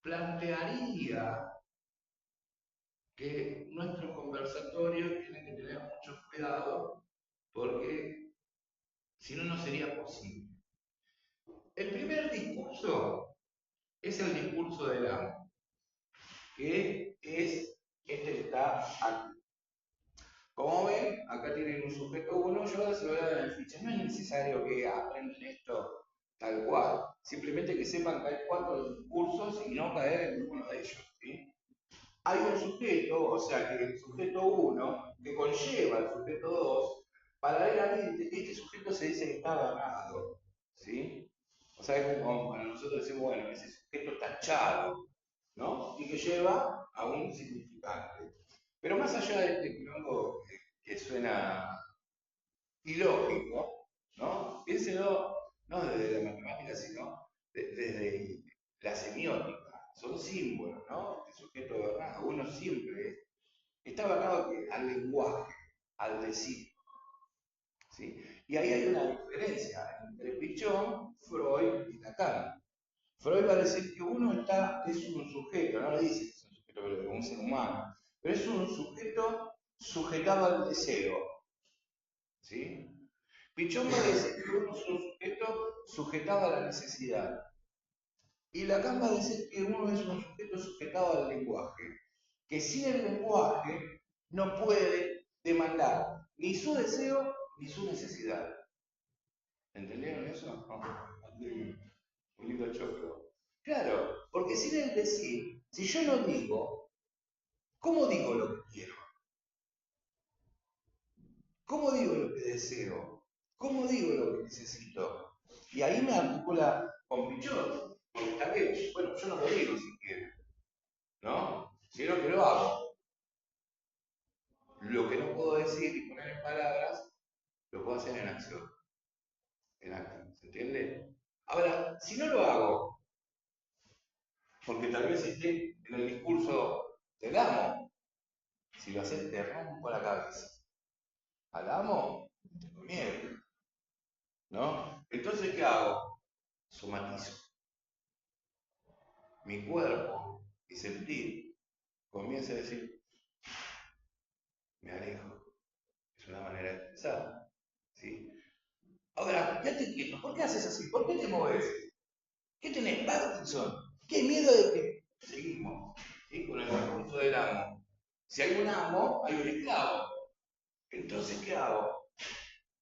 [SPEAKER 1] plantearía que nuestros conversatorios tienen que tener mucho cuidado porque si no, no sería posible. El primer discurso es el discurso del amo, que es este que está aquí. Como ven, acá tienen un sujeto 1, yo ahora se lo voy a dar el ficha. No es necesario que aprendan esto tal cual, simplemente que sepan que hay 4 discursos y no caer en ninguno de ellos. ¿Sí? Hay un sujeto, o sea que el sujeto 1, que conlleva al sujeto 2, paralelamente este sujeto se dice que está agarrado. ¿Sí? O sea, es como para nosotros decimos, bueno, ese sujeto está echado, ¿no? Y que lleva a un significante. Pero más allá de este quilombo que suena ilógico, ¿no? Piénselo no desde la matemática, sino desde la semiótica. Son símbolos, ¿no? Este sujeto agarrado, uno siempre está agarrado al lenguaje, al decir. ¿Sí? Y ahí hay una diferencia entre Pichón, Freud y Lacan. Freud va a decir que uno es un sujeto, no le dice que es un sujeto, pero un ser humano, pero es un sujeto sujetado al deseo. ¿Sí? Pichón va a decir que uno es un sujeto sujetado a la necesidad. Y Lacan va a decir que uno es un sujeto sujetado al lenguaje, que sin el lenguaje no puede demandar ni su deseo ni su necesidad. ¿Entendieron eso? No, un lindo choclo. Claro, porque sin el decir, si yo no digo, ¿cómo digo lo que quiero? ¿Cómo digo lo que deseo? ¿Cómo digo lo que necesito? Y ahí me articula con Pichot, porque está bien, bueno, yo no lo digo si quiero, ¿no? Sino que lo hago. Lo que no puedo decir y poner en palabras, lo puedo hacer en acción, en acto, ¿se entiende? Ahora, si no lo hago, porque tal vez esté en el discurso del amo, si lo haces te rompo la cabeza. Al amo, tengo miedo, ¿no? Entonces, ¿qué hago? Somatizo. Mi cuerpo, mi sentir, comienza a decir, me alejo. Es una manera de pensar, ¿sí? Ahora, quédate quieto, ¿por qué haces así? ¿Por qué te mueves? ¿Qué tenés, Parkinson? ¿Qué miedo de que seguimos? ¿Sí? Con el discurso del amo. Si hay un amo, hay un esclavo. Entonces, ¿qué hago?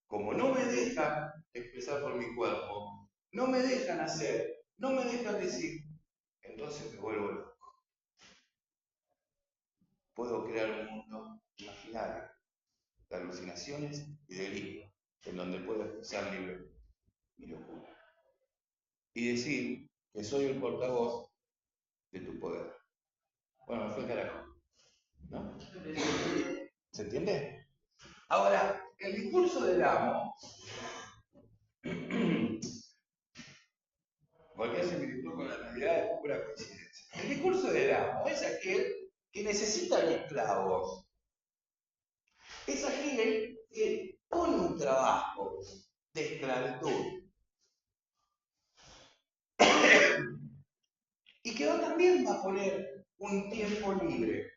[SPEAKER 1] Como no me dejan expresar por mi cuerpo, no me dejan hacer, no me dejan decir, entonces me vuelvo loco. Puedo crear un mundo imaginario de alucinaciones y delirios, en donde puedo expresar libre mi locura. Y decir que soy el portavoz de tu poder. Bueno, me fue el carajo, ¿no? ¿Se entiende? Ahora, el discurso del amo, volví a similitud con la realidad de pura coincidencia. El discurso del amo es aquel que necesita de esclavos. Es aquel que pone un trabajo de esclavitud y que también va a poner un tiempo libre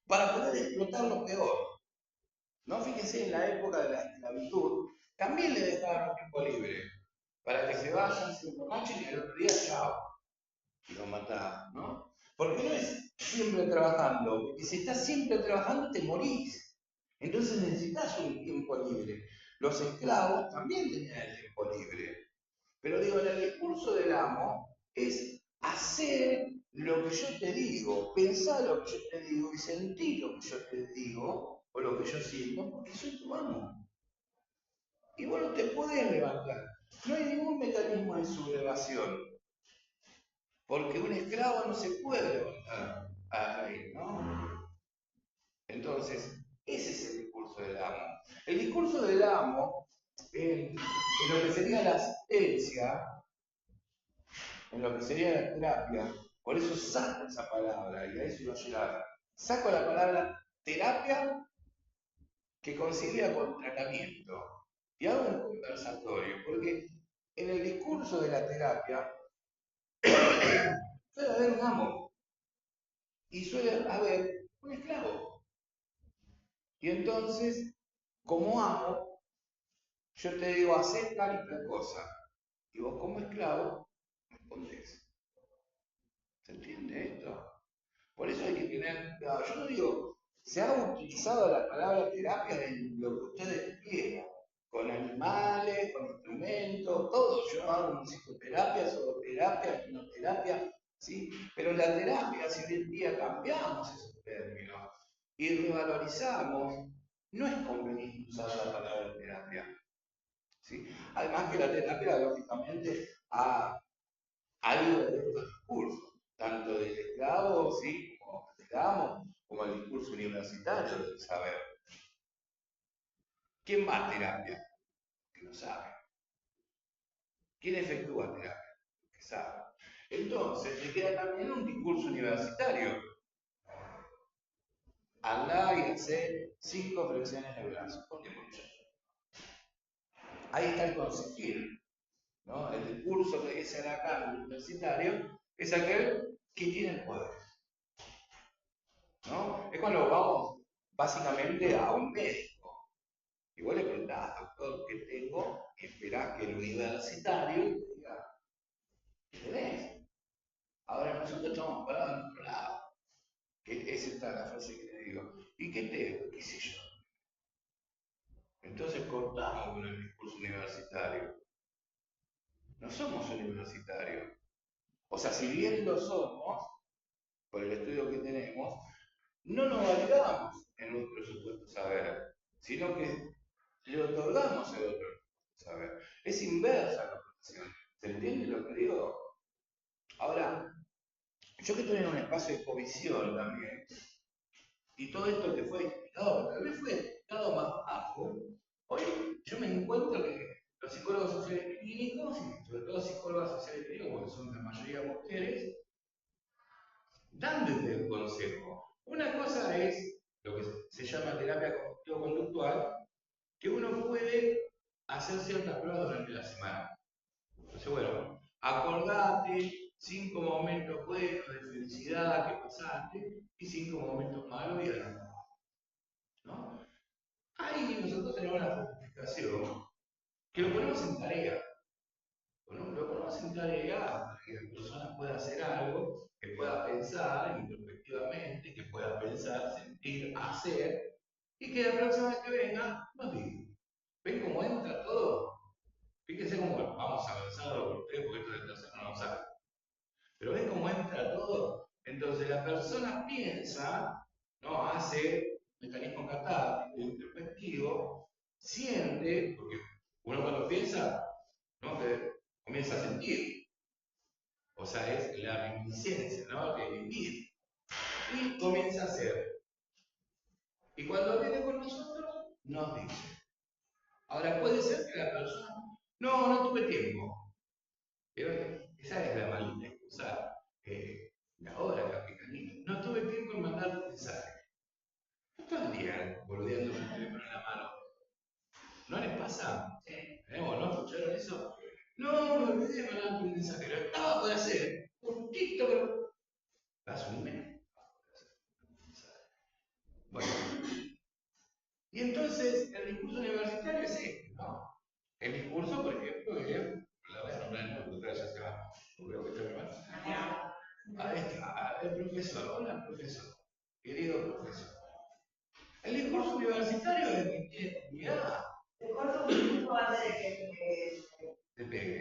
[SPEAKER 1] para poder explotar lo peor. ¿No? Fíjense, en la época de la esclavitud, también le dejaron un tiempo libre para que se vayan, se emborrachen y al otro día, chao, y lo mataban, ¿no? Porque no es siempre trabajando, porque si estás siempre trabajando te morís. Entonces necesitas un tiempo libre. Los esclavos también tenían el tiempo libre. Pero digo, en el discurso del amo es hacer lo que yo te digo, pensar lo que yo te digo y sentir lo que yo te digo o lo que yo siento, porque soy tu amo. Y vos no te podés levantar. No hay ningún mecanismo de sublevación, porque un esclavo no se puede levantar a reír, ¿no? Entonces, ese es el discurso del amo. El discurso del amo, en lo que sería la asistencia, en lo que sería la terapia, por eso saco esa palabra y a eso iba a llegar. Saco la palabra terapia que concilia con tratamiento y hago un conversatorio, porque en el discurso de la terapia suele haber un amo y suele haber un esclavo. Y entonces, como amo, yo te digo, hacé tal y tal cosa. Y vos como esclavo respondés. ¿Se entiende esto? Por eso hay que tener cuidado. Yo no digo, se ha utilizado la palabra terapia en lo que ustedes quieran, con animales, con instrumentos, todo. Yo hago musicoterapia, zooterapia, quinoterapia, ¿sí? Pero la terapia, si hoy en día cambiamos esos términos y revalorizamos, no es conveniente usar la palabra terapia. ¿Sí? Además que la terapia, lógicamente, ha algo de estos discursos, tanto del esclavo, ¿sí? Como del amo, como el discurso universitario del saber. ¿Quién va a terapia? Que no sabe. ¿Quién efectúa terapia? Que sabe. Entonces, le queda también un discurso universitario. Andá y hacer 5 flexiones de brazo. ¿Por qué? Porque ahí está el consejero, ¿no? El discurso que dice acá el universitario es aquel que tiene el poder, ¿no? Es cuando vamos básicamente a un médico. Y vos le preguntás, doctor, ¿qué tengo? Y esperás que el universitario te diga, ¿Entendés? Ahora nosotros estamos parados en otro lado. Que es esta la frase que le digo. ¿Y qué sé yo? Entonces cortamos con el discurso universitario. No somos universitarios. O sea, si bien lo somos, por el estudio que tenemos, no nos validamos en un presupuesto saber, sino que le otorgamos el otro saber. Es inversa la profesión. ¿Se entiende lo que digo? Ahora, yo que estoy en un espacio de covisión también, y todo esto que fue explicado, tal vez fue explicado más bajo, hoy yo me encuentro que los psicólogos sociales clínicos, y sobre todo psicólogas sociales clínicos, porque son la mayoría mujeres, dan desde el consejo. Una cosa es lo que se llama terapia cognitivo-conductual, que uno puede hacer ciertas pruebas durante la semana. Entonces, bueno, acordate 5 momentos buenos de felicidad que pasaste y 5 momentos malos y anotá, ¿no? Ahí nosotros tenemos la justificación que lo ponemos en tarea. Bueno, lo ponemos en tarea para que la persona pueda hacer algo, que pueda pensar introspectivamente, que pueda pensar, sentir, hacer, y que la próxima vez que venga nos diga. ¿Ven cómo entra todo? Fíjense cómo vamos avanzando por ustedes, porque esto de tercero no lo sabe. Pero ven cómo entra todo. Entonces la persona piensa, ¿no? Hace mecanismo catártico, introspectivo, siente, porque uno cuando piensa, ¿no? Que comienza a sentir. O sea, es la reminiscencia, ¿no? De vivir. Y comienza a hacer. Y cuando viene con nosotros, nos dice. Ahora puede ser que la persona, no tuve tiempo. Pero esa es la maldita excusa de ahora, capitalista. No tuve tiempo en mandar un mensaje. No todo el día boludeando con el teléfono en la mano. ¿No les pasa? ¿O no escucharon eso? No, me olvidé de mandar un mensaje. Lo estaba por hacer. Justito, pero. ¿Das un mes? Bueno. Y entonces, el discurso universitario es este, ¿no? El discurso, por ejemplo, es. La voy a nombrar en nombre, ya se va. Veo que está grabando. Ahí está, el profesor. Hola, profesor. Querido profesor. El discurso universitario es que tiene comunidad. El corto va a ser que te pegue.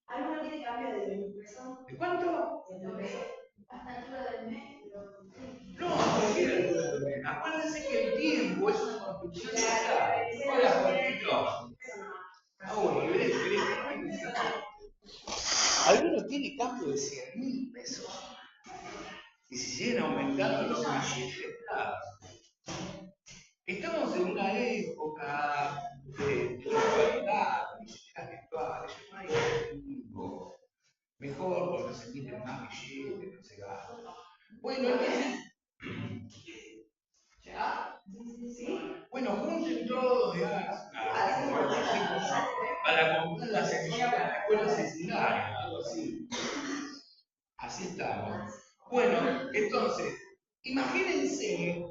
[SPEAKER 1] ¿Alguno tiene cambio de impresión? ¿De cuánto? De peso. Hasta la altura del mes. No, a cualquier altura del mes. Acuérdense que el tiempo es una construcción social. Hola, Juanito. Ah, bueno, querés. ¿Alguno tiene cambio de 100.000 pesos? Y si siguen aumentando los billetes, claro. Estamos en una época de virtualidad, de billeteras virtuales. No hay efectivo. Mejor porque se emiten más billetes, no se gasta. Bueno, entonces. ¿Ya? ¿Sí? Bueno, junten todos para comprar las escuelas secundarias, algo así. Así estamos. Bueno, entonces, imagínense,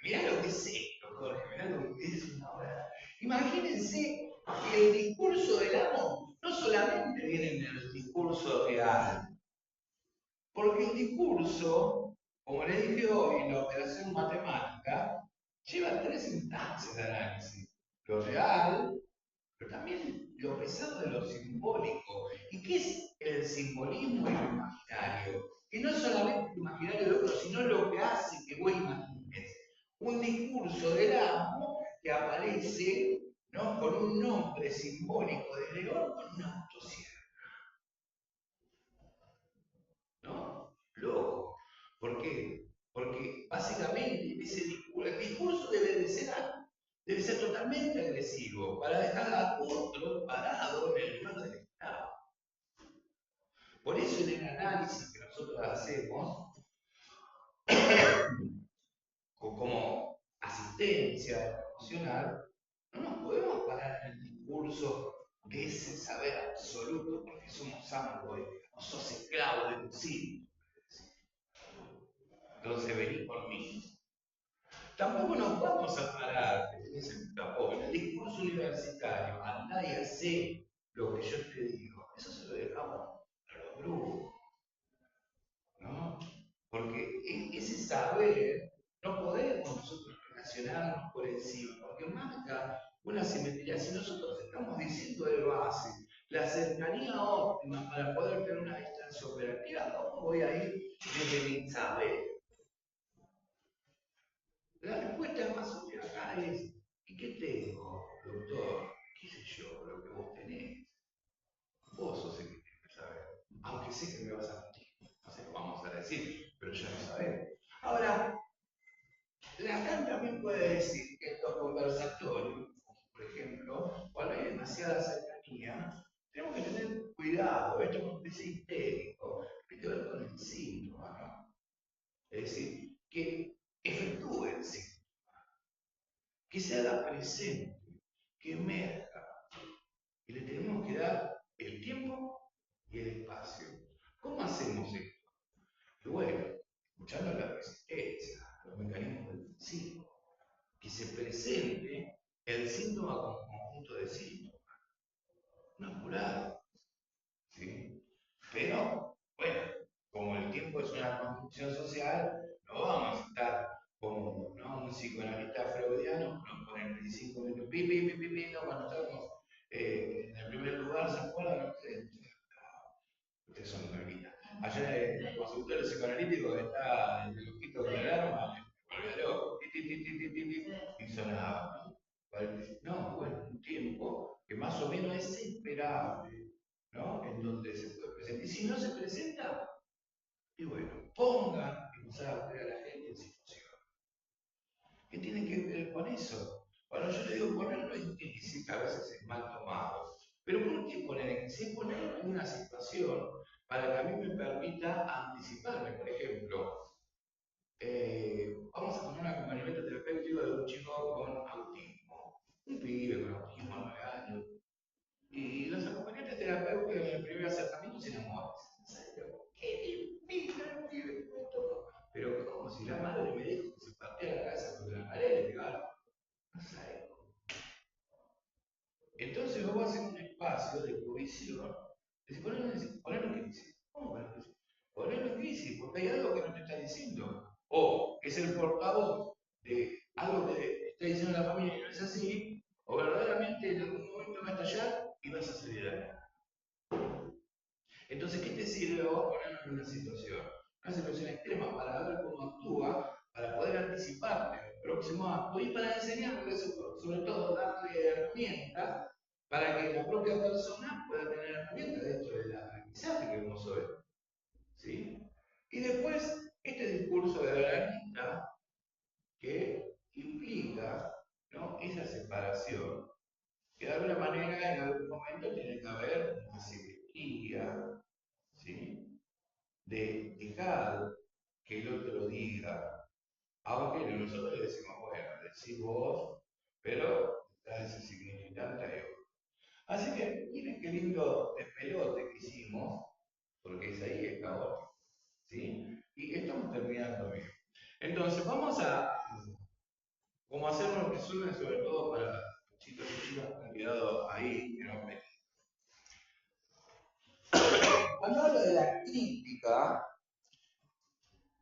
[SPEAKER 1] mirá lo que es esto, Jorge, mirá lo que es una hora. Imagínense que el discurso del amo no solamente viene en el discurso real, porque el discurso, como le dije hoy, en la operación matemática, lleva 3 instancias de análisis. Lo real, pero también lo pesado de lo simbólico. ¿Y qué es el simbolismo y lo imaginario? Que no es solamente el imaginario de otro, sino lo que hace que vos imagines. Un discurso del amo que aparece, ¿no? Con un nombre simbólico de león con un autocierre. ¿No? Loco. ¿Por qué? Porque básicamente el discurso debe ser totalmente agresivo para dejar a otro parado en el lugar del Estado. Por eso en el análisis que nosotros hacemos, como asistencia emocional, no nos podemos parar en el discurso de ese saber absoluto, porque somos amos, no sos esclavo de tu sí. Entonces vení por mí. Tampoco nos vamos a parar, tampoco, en el discurso universitario, andá y hacé lo que yo te digo. Eso se lo dejamos no podemos nosotros relacionarnos por encima, porque marca una simetría. Si nosotros estamos diciendo de base la cercanía óptima para poder tener una distancia operativa, ¿cómo voy a ir desde mi saber? La respuesta más obvia acá es, ¿y qué tengo, doctor? ¿Qué sé yo, lo que vos tenés? Vos sos el que tienes que saber. Aunque sé que me vas a mentir. No se lo vamos a decir, pero ya lo sabemos. Ahora, Lacan también puede decir que estos conversatorios, por ejemplo, cuando hay demasiada cercanía, tenemos que tener cuidado. Esto es un poco histérico, tiene que ver con el síntoma, ¿no? Es decir, que efectúe el síntoma, que se haga presente, que emerja. Y le tenemos que dar el tiempo y el espacio. ¿Cómo hacemos esto? Y bueno, escuchando la resistencia, los mecanismos del principio, que se presente el síntoma como conjunto de síntomas, no apurado, ¿sí? Pero, bueno, como el tiempo es una construcción social, no vamos a estar como, ¿no?, un psicoanalista freudiano, nos pone 25 minutos, no, cuando estamos en el primer lugar, ¿se acuerdan? Ustedes son nervitas. Allá en el consultorio psicoanalítico está el ojito con el arma, volvió loco, y sonaba, ¿no? No, bueno, un tiempo que más o menos es esperable, ¿no? En donde se puede presentar. Y si no se presenta, y bueno, pongan y empezar a poner a la gente en situación. ¿Qué tiene que ver con eso? Bueno, yo le digo ponerlo en crisis, que a veces es mal tomado. Pero ¿por qué poner en crisis? Ponerlo en una situación para que a mí me permita anticiparme. Por ejemplo, vamos a poner un acompañamiento terapéutico de un chico con autismo. Un pibe con autismo a 9 años. Y los acompañantes terapéuticos en el primer acercamiento se enamoran. ¡Qué divino el pibe! Pero como si la madre me dijo que se partía la cabeza contra la pared, le pegaron. No sé. Entonces vos vas a hacer un espacio de provisión. Decís, ponelo en crisis. ¿Cómo ponelo en crisis? Ponelo en crisis, porque hay algo que no te está diciendo. O es el portavoz de algo que está diciendo la familia y no es así, o verdaderamente en algún momento va a estallar y vas a salir de ahí. Entonces, ¿qué te sirve a vos ponerlo en una situación extrema para ver cómo actúa, para poder anticiparte al próximo acto y para enseñarle, sobre todo, darle herramientas para que la propia persona pueda tener herramientas de esto del aprendizaje que vamos a ver? ¿Sí? Y después, este discurso de la lista que implica, ¿no?, esa separación, que de alguna manera en algún momento tiene que haber una simetría, ¿sí?, de dejar que el otro diga, aunque nosotros le decimos, bueno, decís vos, pero detrás de ese significante hay otro. Así que miren qué lindo despelote que hicimos, porque es ahí el caótico, ¿sí? Y estamos terminando bien. Entonces, vamos a como hacer un resumen, sobre todo para los chicos y chicas que han quedado ahí, que no ven. Cuando hablo de la crítica,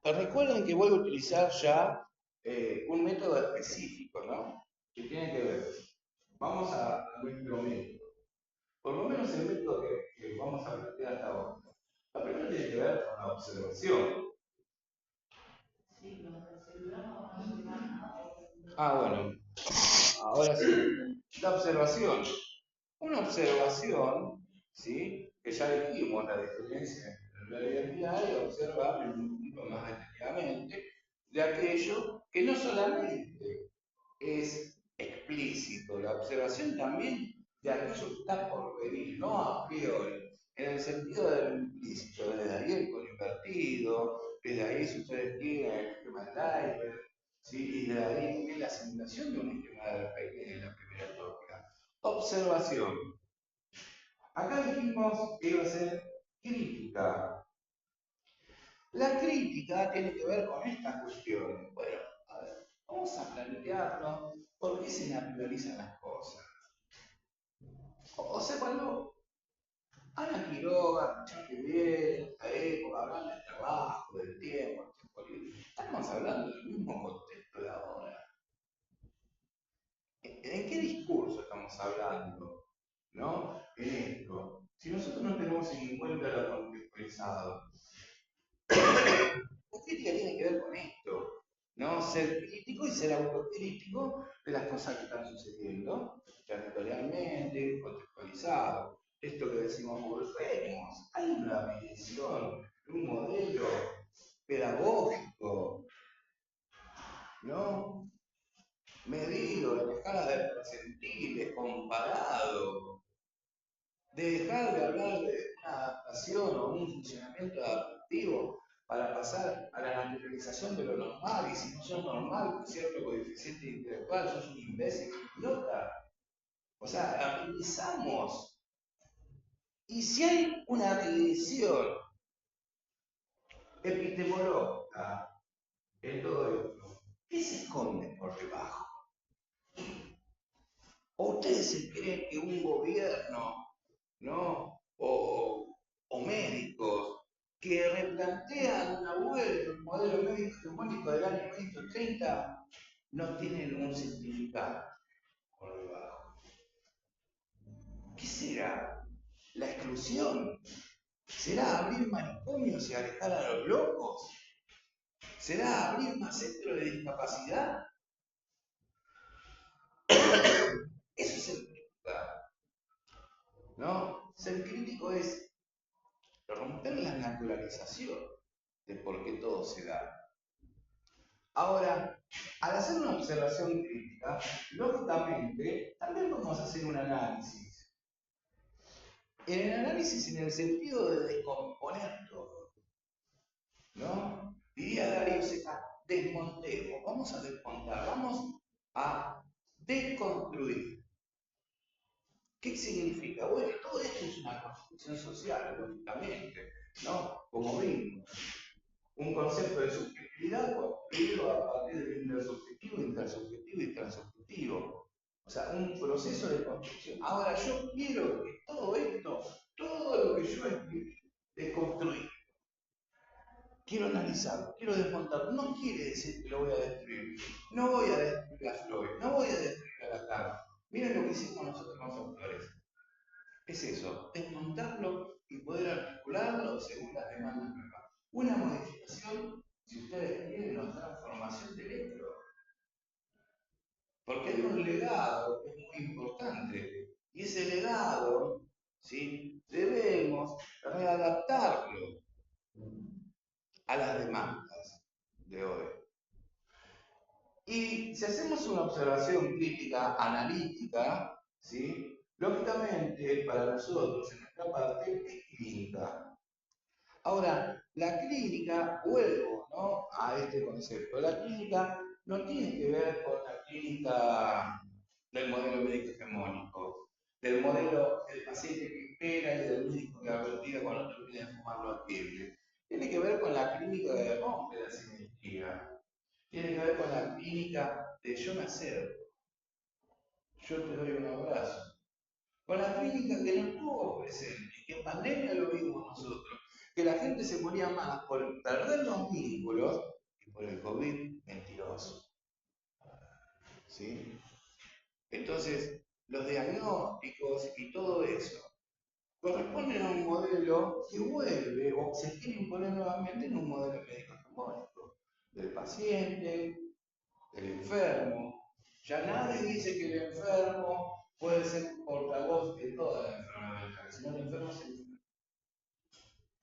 [SPEAKER 1] recuerden que voy a utilizar ya un método específico, ¿no? Que tiene que ver. Vamos a nuestro método. Por lo menos el método que vamos a plantear hasta ahora. La primera tiene que ver con la observación. Bueno, ahora sí. La observación. Una observación, ¿sí?, que ya dijimos la diferencia entre la identidad y observar un poquito más detenidamente de aquello que no solamente es explícito, la observación también de aquello que está por venir, no a priori, en el sentido del implícito, desde ahí el coinvertido, desde ahí, si ustedes quieren, el esquema de Leibniz, ¿sí?, y desde ahí también la simulación de un esquema de la primera tópica. Observación. Acá dijimos que iba a ser crítica. La crítica tiene que ver con estas cuestiones. Bueno, a ver, vamos a plantearnos por qué se naturalizan las cosas. Obsérvalo. Ana Quiroga, que viene, esta época, hablan del trabajo, del tiempo libre. Estamos hablando del mismo contexto esto de ahora. ¿En qué discurso estamos hablando? ¿No? En esto. Si nosotros no tenemos en cuenta lo contextualizado, la crítica tiene que ver con esto, ¿no? Ser crítico y ser autocrítico de las cosas que están sucediendo, territorialmente, contextualizado. Esto que decimos, volvemos, hay una medición, un modelo pedagógico, ¿no? Medido en escala de percentiles, comparado, de dejar de hablar de una adaptación o un funcionamiento adaptativo para pasar a la naturalización de lo normal, y si no sos normal, con cierto coeficiente intelectual, sos un imbécil, un idiota. O sea, analizamos. Y si hay una regresión epistemológica en todo esto, ¿qué se esconde por debajo? ¿O ustedes se creen que un gobierno, ¿no? O médicos que replantean una vuelta un modelo médico hegemónico del año 2030 no tienen un significado por debajo? ¿Qué será? ¿La exclusión? ¿Será abrir manicomios y alejar a los locos? ¿Será abrir más centros de discapacidad? Eso es el crítico, ¿no? Ser crítico es romper la naturalización de por qué todo se da. Ahora, al hacer una observación crítica, lógicamente, también vamos a hacer un análisis. En el análisis en el sentido de descomponer todo, ¿no? Diría Darío Seca, desmontemos, vamos a desmontar, vamos a desconstruir. ¿Qué significa? Bueno, todo esto es una construcción social, lógicamente, ¿no? Como vimos, un concepto de subjetividad construido a partir del intersubjetivo, intersubjetivo y transubjetivo. O sea, un proceso de construcción. Ahora, yo quiero que todo esto, todo lo que yo escribí, desconstruir. Quiero analizarlo, quiero desmontarlo. No quiere decir que lo voy a destruir. No voy a destruir a Freud, no voy a destruir a Lacan. Miren lo que hicimos nosotros los autores. Es eso, desmontarlo y poder articularlo según las demandas nuevas. Una modificación, si ustedes quieren, o transformación del hecho. Porque hay un legado que es muy importante. Y ese legado, ¿sí? Debemos readaptarlo a las demandas de hoy. Y si hacemos una observación crítica, analítica, ¿sí? Lógicamente, para nosotros, en nuestra parte, es clínica. Ahora, la clínica, vuelvo, ¿no? A este concepto. La clínica no tiene que ver con la clínica del modelo médico hegemónico, del modelo del paciente que espera y del médico que advertida cuando termina de fumar lo adquiere. Tiene que ver con la clínica de rompe la simetría. Tiene que ver con la clínica de yo me acerco, yo te doy un abrazo. Con la clínica que no estuvo presente, que en pandemia lo vimos nosotros, que la gente se moría más por perder los vínculos que por el COVID mentiroso. ¿Sí? Entonces, los diagnósticos y todo eso corresponden a un modelo que vuelve o se quiere imponer nuevamente en un modelo médico hegemónico del paciente, del enfermo. Ya nadie dice que el enfermo puede ser portavoz de toda la enfermedad, sino el enfermo se enferma.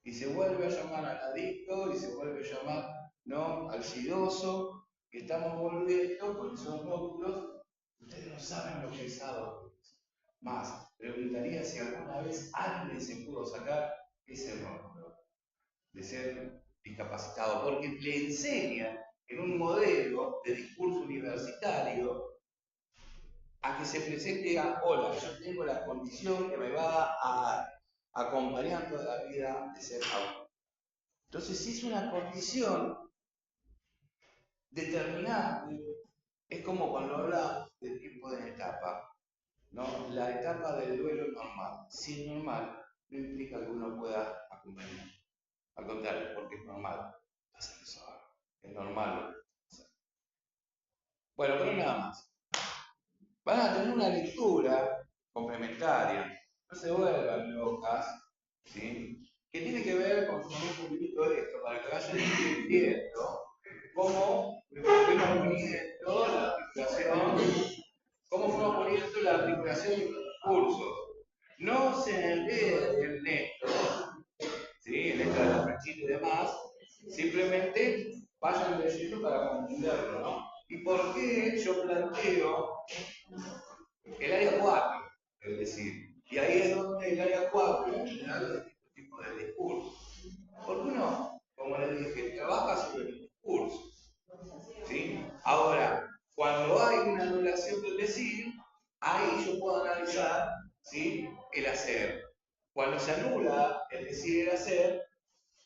[SPEAKER 1] Y se vuelve a llamar al adicto y se vuelve a llamar, ¿no?, al sidoso, que estamos volviendo con esos rótulos. Ustedes no saben lo que es algo. Más, preguntaría si alguna vez alguien se pudo sacar ese rótulo de ser discapacitado, porque le enseñan en un modelo de discurso universitario a que se presente y diga, hola, yo tengo la condición que me va a acompañar toda la vida de ser autónomo. Entonces, si es una condición determinante, es como cuando hablamos del tiempo de la etapa, ¿no? La etapa del duelo normal. Si es normal, no implica que uno pueda acompañar. Al contrario, porque es normal hacer eso. Es normal. Bueno, pero nada más. Van a tener una lectura complementaria. No se vuelvan locas, ¿sí? Que tiene que ver con un poquito esto, para que vayan entendiendo cómo fuimos poniendo la articulación, cómo fuimos poniendo la articulación de los discursos. No se enreden en esto, ¿sí? En esto de la franchita y demás, simplemente vayan leyendo para comprenderlo, ¿no? ¿Y por qué yo planteo el área 4, es decir, y ahí es donde el área 4 le da los tipos de discursos? Porque uno, como les dije, trabaja sobre el discurso, ¿sí? Ahora, cuando hay una anulación del decir, ahí yo puedo analizar, ¿sí?, el hacer. Cuando se anula el decir y el hacer,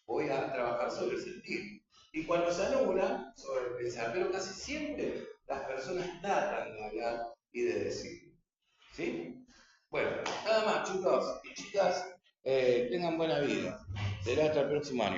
[SPEAKER 1] voy a trabajar sobre el sentir. Y cuando se anula, sobre el pensar. Pero casi siempre las personas tratan de hablar y de decir. ¿Sí? Bueno, nada más, chicos y chicas, tengan buena vida. Será hasta el próximo año.